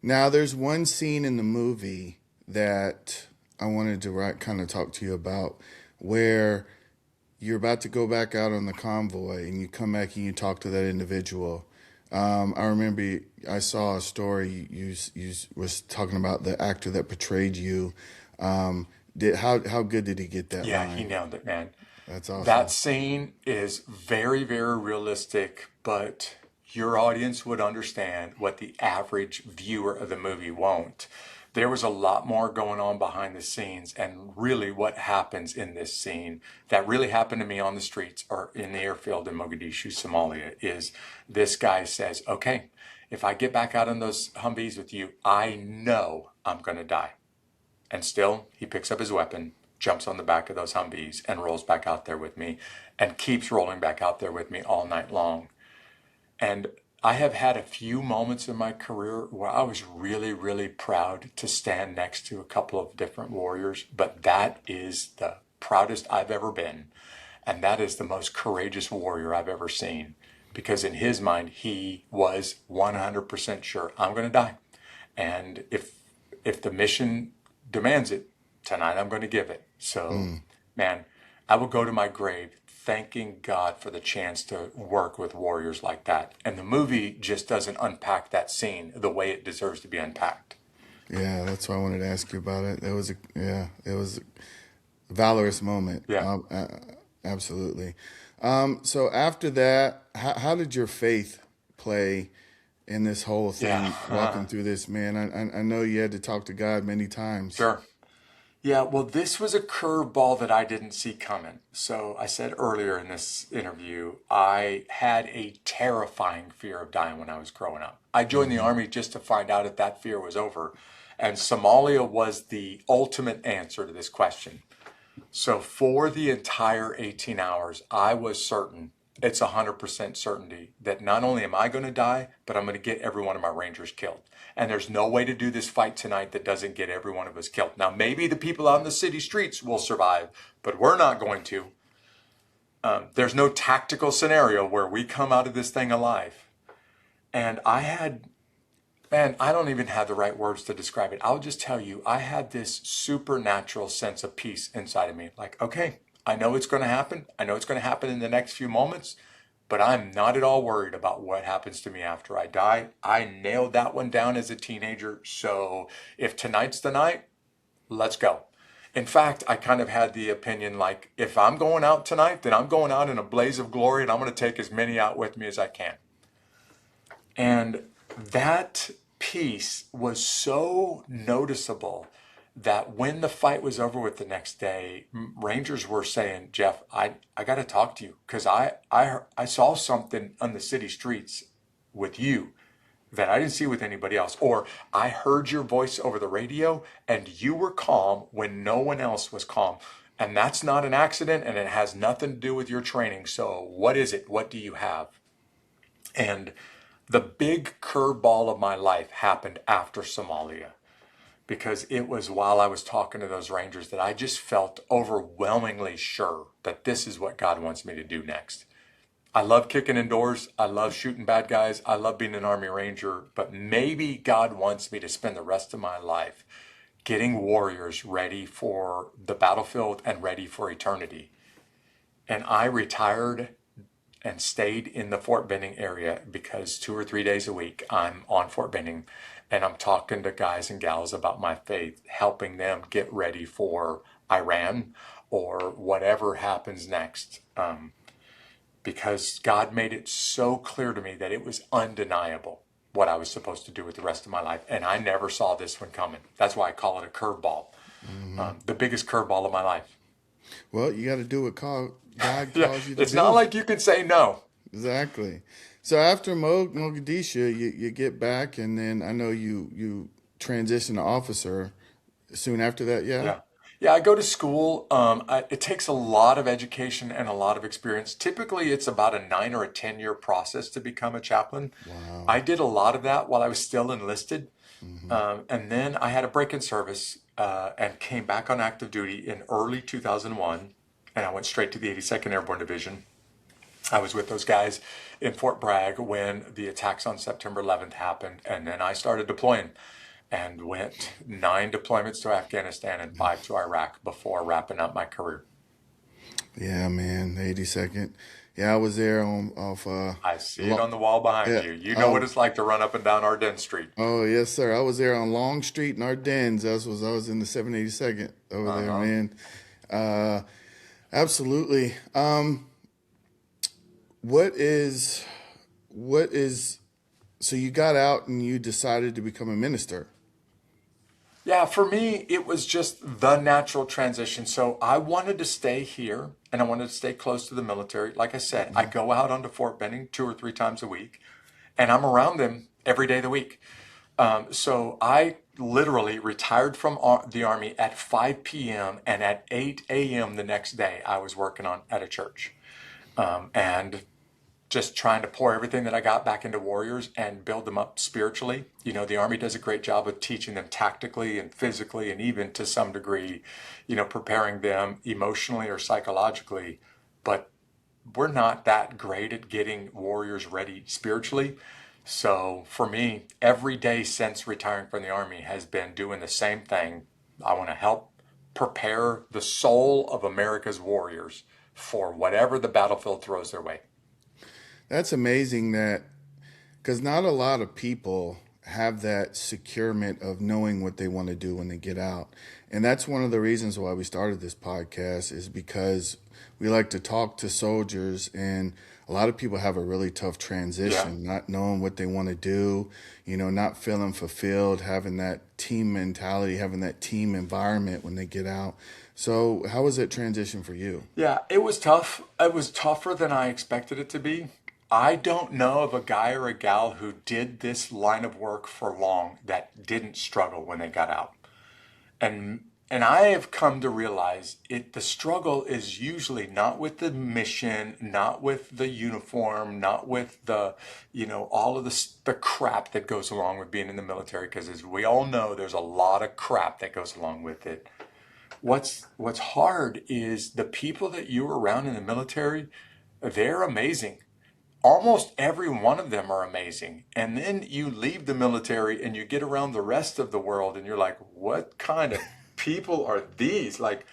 Now there's one scene in the movie that I wanted to kind of talk to you about, where you're about to go back out on the convoy and you come back and you talk to that individual. I remember I saw a story you was talking about the actor that portrayed you. How good did he get that line? Yeah, he nailed it, man. That's awesome. That scene is very, very realistic, but your audience would understand what the average viewer of the movie won't. There was a lot more going on behind the scenes, and really what happens in this scene that really happened to me on the streets or in the airfield in Mogadishu, Somalia, is this guy says, okay, if I get back out on those Humvees with you, I know I'm going to die. And still, he picks up his weapon, jumps on the back of those Humvees, and rolls back out there with me, and keeps rolling back out there with me all night long. And I have had a few moments in my career where I was really, really proud to stand next to a couple of different warriors, but that is the proudest I've ever been. And that is the most courageous warrior I've ever seen, because in his mind, he was 100% sure, I'm going to die. And if the mission demands it, tonight I'm going to give it. So, man, I will go to my grave thanking God for the chance to work with warriors like that. And the movie just doesn't unpack that scene the way it deserves to be unpacked. Yeah, that's why I wanted to ask you about it. It was a valorous moment. Yeah. Absolutely. So after that, how did your faith play in this whole thing, Yeah. walking through this, man? I know you had to talk to God many times. Sure. Yeah, well, this was a curveball that I didn't see coming. So I said earlier in this interview, I had a terrifying fear of dying when I was growing up. I joined the Army just to find out if that fear was over. And Somalia was the ultimate answer to this question. So for the entire 18 hours, I was certain, it's 100% certainty, that not only am I going to die, but I'm going to get every one of my Rangers killed. And there's no way to do this fight tonight that doesn't get every one of us killed. Now, maybe the people out in the city streets will survive, but we're not going to. There's no tactical scenario where we come out of this thing alive. And man, I don't even have the right words to describe it. I'll just tell you, I had this supernatural sense of peace inside of me. Like, okay, I know it's going to happen. I know it's going to happen in the next few moments, but I'm not at all worried about what happens to me after I die. I nailed that one down as a teenager. So if tonight's the night, let's go. In fact, I kind of had the opinion, like, if I'm going out tonight, then I'm going out in a blaze of glory, and I'm going to take as many out with me as I can. And that peace was so noticeable that when the fight was over with the next day, Rangers were saying, Jeff, I got to talk to you, because I saw something on the city streets with you that I didn't see with anybody else. Or I heard your voice over the radio and you were calm when no one else was calm. And that's not an accident, and it has nothing to do with your training. So what is it? What do you have? And the big curveball of my life happened after Somalia, because it was while I was talking to those Rangers that I just felt overwhelmingly sure that this is what God wants me to do next. I love kicking indoors. I love shooting bad guys. I love being an Army Ranger, but maybe God wants me to spend the rest of my life getting warriors ready for the battlefield and ready for eternity. And I retired and stayed in the Fort Benning area because 2 or 3 days a week I'm on Fort Benning and I'm talking to guys and gals about my faith, helping them get ready for Iran or whatever happens next. Because God made it so clear to me that it was undeniable what I was supposed to do with the rest of my life. And I never saw this one coming. That's why I call it a curveball. The biggest curveball of my life. Well, you got to do what God calls Yeah, you to do. it's not like you can say no. Exactly. So after Mogadishu, you get back, and then I know you transition to officer soon after that. Yeah. Yeah, I go to school. It takes a lot of education and a lot of experience. Typically, it's about a 9 or a 10-year process to become a chaplain. Wow. I did a lot of that while I was still enlisted. And then I had a break in service and came back on active duty in early 2001. And I went straight to the 82nd Airborne Division. I was with those guys in Fort Bragg when the attacks on September 11th happened. And then I started deploying and went 9 deployments to Afghanistan and 5 to Iraq before wrapping up my career. Yeah, man, 82nd. Yeah, I was there off. I see it on the wall behind you. You know what it's like to run up and down Ardennes Street. Oh yes, sir. I was there on Long Street in Ardennes. I was in the 782nd over there, man. Absolutely. What is? So you got out and you decided to become a minister. Yeah, for me, it was just the natural transition. So I wanted to stay here and I wanted to stay close to the military. Like I said, I go out onto Fort Benning 2 or 3 times a week and I'm around them every day of the week. So I literally retired from the Army at 5 p.m. and at 8 a.m. the next day, I was working at a church. And just trying to pour everything that I got back into warriors and build them up spiritually. You know, the Army does a great job of teaching them tactically and physically and even to some degree, preparing them emotionally or psychologically. But we're not that great at getting warriors ready spiritually. So for me, every day since retiring from the Army has been doing the same thing. I want to help prepare the soul of America's warriors for whatever the battlefield throws their way. That's amazing that, because not a lot of people have that securement of knowing what they want to do when they get out. And that's one of the reasons why we started this podcast, is because we like to talk to soldiers, and a lot of people have a really tough transition, not knowing what they want to do, not feeling fulfilled, having that team mentality, having that team environment when they get out. So how was that transition for you? Yeah, it was tough. It was tougher than I expected it to be. I don't know of a guy or a gal who did this line of work for long that didn't struggle when they got out. And I have come to realize the struggle is usually not with the mission, not with the uniform, not with the, all of the crap that goes along with being in the military, because as we all know, there's a lot of crap that goes along with it. What's hard is the people that you were around in the military, they're amazing. Almost every one of them are amazing. And then you leave the military and you get around the rest of the world and you're like, what kind of people are these? Like,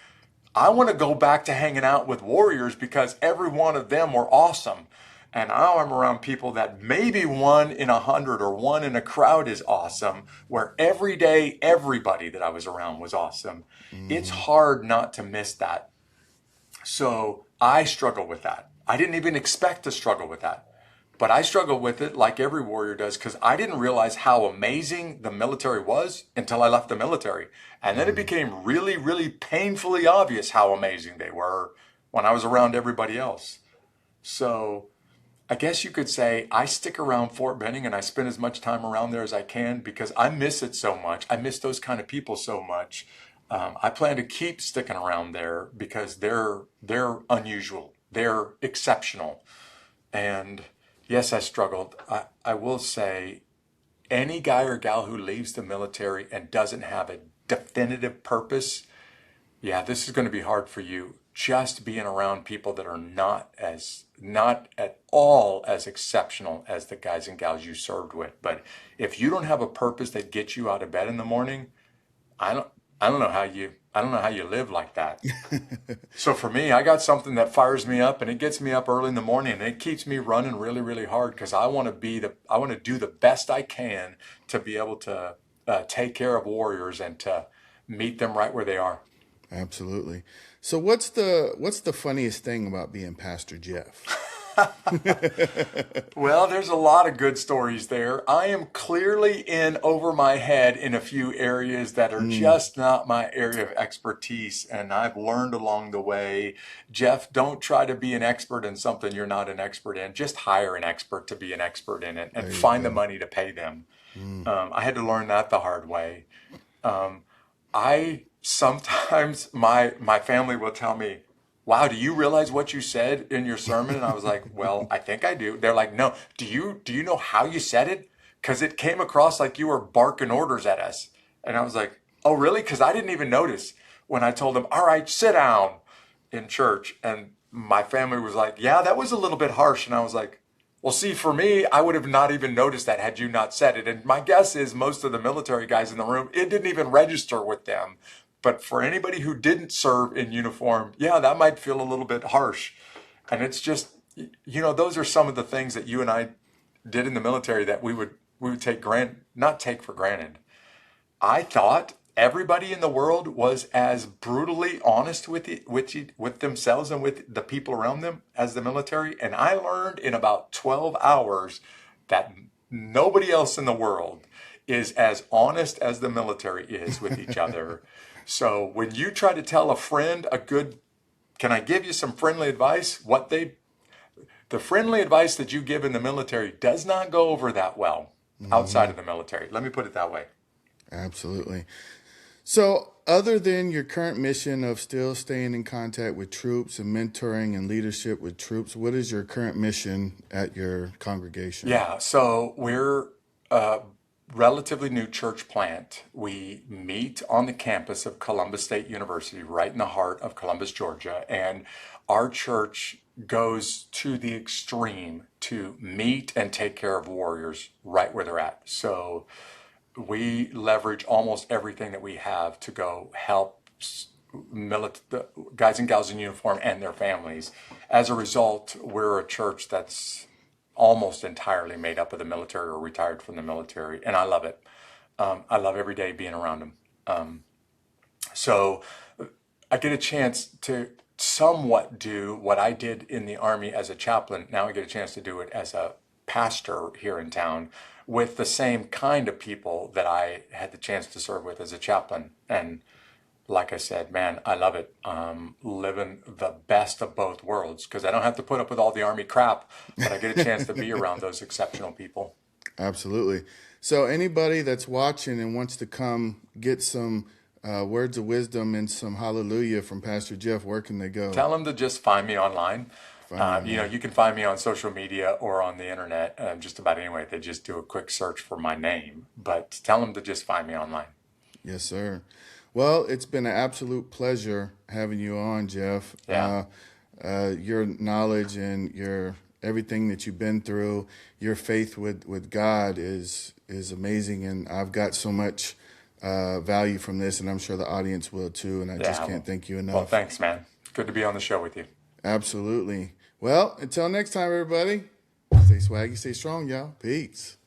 I want to go back to hanging out with warriors because every one of them were awesome. And now I'm around people that maybe 1 in 100 or 1 in a crowd is awesome, where every day, everybody that I was around was awesome. It's hard not to miss that. So I struggle with that. I didn't even expect to struggle with that. But I struggle with it like every warrior does, because I didn't realize how amazing the military was until I left the military. And then it became really, really painfully obvious how amazing they were when I was around everybody else. So I guess you could say I stick around Fort Benning and I spend as much time around there as I can because I miss it so much. I miss those kind of people so much. I plan to keep sticking around there because they're unusual. They're exceptional. And yes, I struggled. I will say any guy or gal who leaves the military and doesn't have a definitive purpose, yeah, this is going to be hard for you. Just being around people that are not at all as exceptional as the guys and gals you served with. But if you don't have a purpose that gets you out of bed in the morning, I don't know how you live like that. So for me, I got something that fires me up and it gets me up early in the morning and it keeps me running really, really hard because I want to do the best I can to be able to take care of warriors and to meet them right where they are. Absolutely. So what's the funniest thing about being Pastor Jeff? Well, there's a lot of good stories there. I am clearly in over my head in a few areas that are just not my area of expertise, and I've learned along the way, Jeff, don't try to be an expert in something you're not an expert in. Just hire an expert to be an expert in it and find the money to pay them. I had to learn that the hard way. I sometimes, my family will tell me, wow, do you realize what you said in your sermon? And I was like, well, I think I do. They're like, no, do you know how you said it? Because it came across like you were barking orders at us. And I was like, oh, really? Because I didn't even notice when I told them, all right, sit down in church. And my family was like, yeah, that was a little bit harsh. And I was like, well, see, for me, I would have not even noticed that had you not said it. And my guess is most of the military guys in the room, it didn't even register with them. But for anybody who didn't serve in uniform, yeah, that might feel a little bit harsh. And it's just, those are some of the things that you and I did in the military that we would not take for granted. I thought everybody in the world was as brutally honest with themselves and with the people around them as the military. And I learned in about 12 hours that nobody else in the world is as honest as the military is with each other. So when you try to tell a friend can I give you some friendly advice? The friendly advice that you give in the military does not go over that well outside of the military. Let me put it that way. Absolutely. So other than your current mission of still staying in contact with troops and mentoring and leadership with troops, what is your current mission at your congregation? Yeah, so we're relatively new church plant. We meet on the campus of Columbus State University, right in the heart of Columbus, Georgia. And our church goes to the extreme to meet and take care of warriors right where they're at. So we leverage almost everything that we have to go help the guys and gals in uniform and their families. As a result, we're a church that's almost entirely made up of the military or retired from the military, and I love it. I love every day being around them. So I get a chance to somewhat do what I did in the Army as a chaplain. Now I get a chance to do it as a pastor here in town with the same kind of people that I had the chance to serve with as a chaplain. And like I said, man, I love it. Living the best of both worlds because I don't have to put up with all the Army crap, but I get a chance to be around those exceptional people. Absolutely. So anybody that's watching and wants to come get some words of wisdom and some hallelujah from Pastor Jeff, where can they go? Tell them to just find me online. You can find me on social media or on the internet, just about anywhere. They just do a quick search for my name, but tell them to just find me online. Yes, sir. Well, it's been an absolute pleasure having you on, Jeff. Yeah. Your knowledge and your everything that you've been through, your faith with God is amazing, and I've got so much value from this, and I'm sure the audience will too, and I just can't thank you enough. Well, thanks, man. Good to be on the show with you. Absolutely. Well, until next time, everybody, stay swaggy, stay strong, y'all. Peace.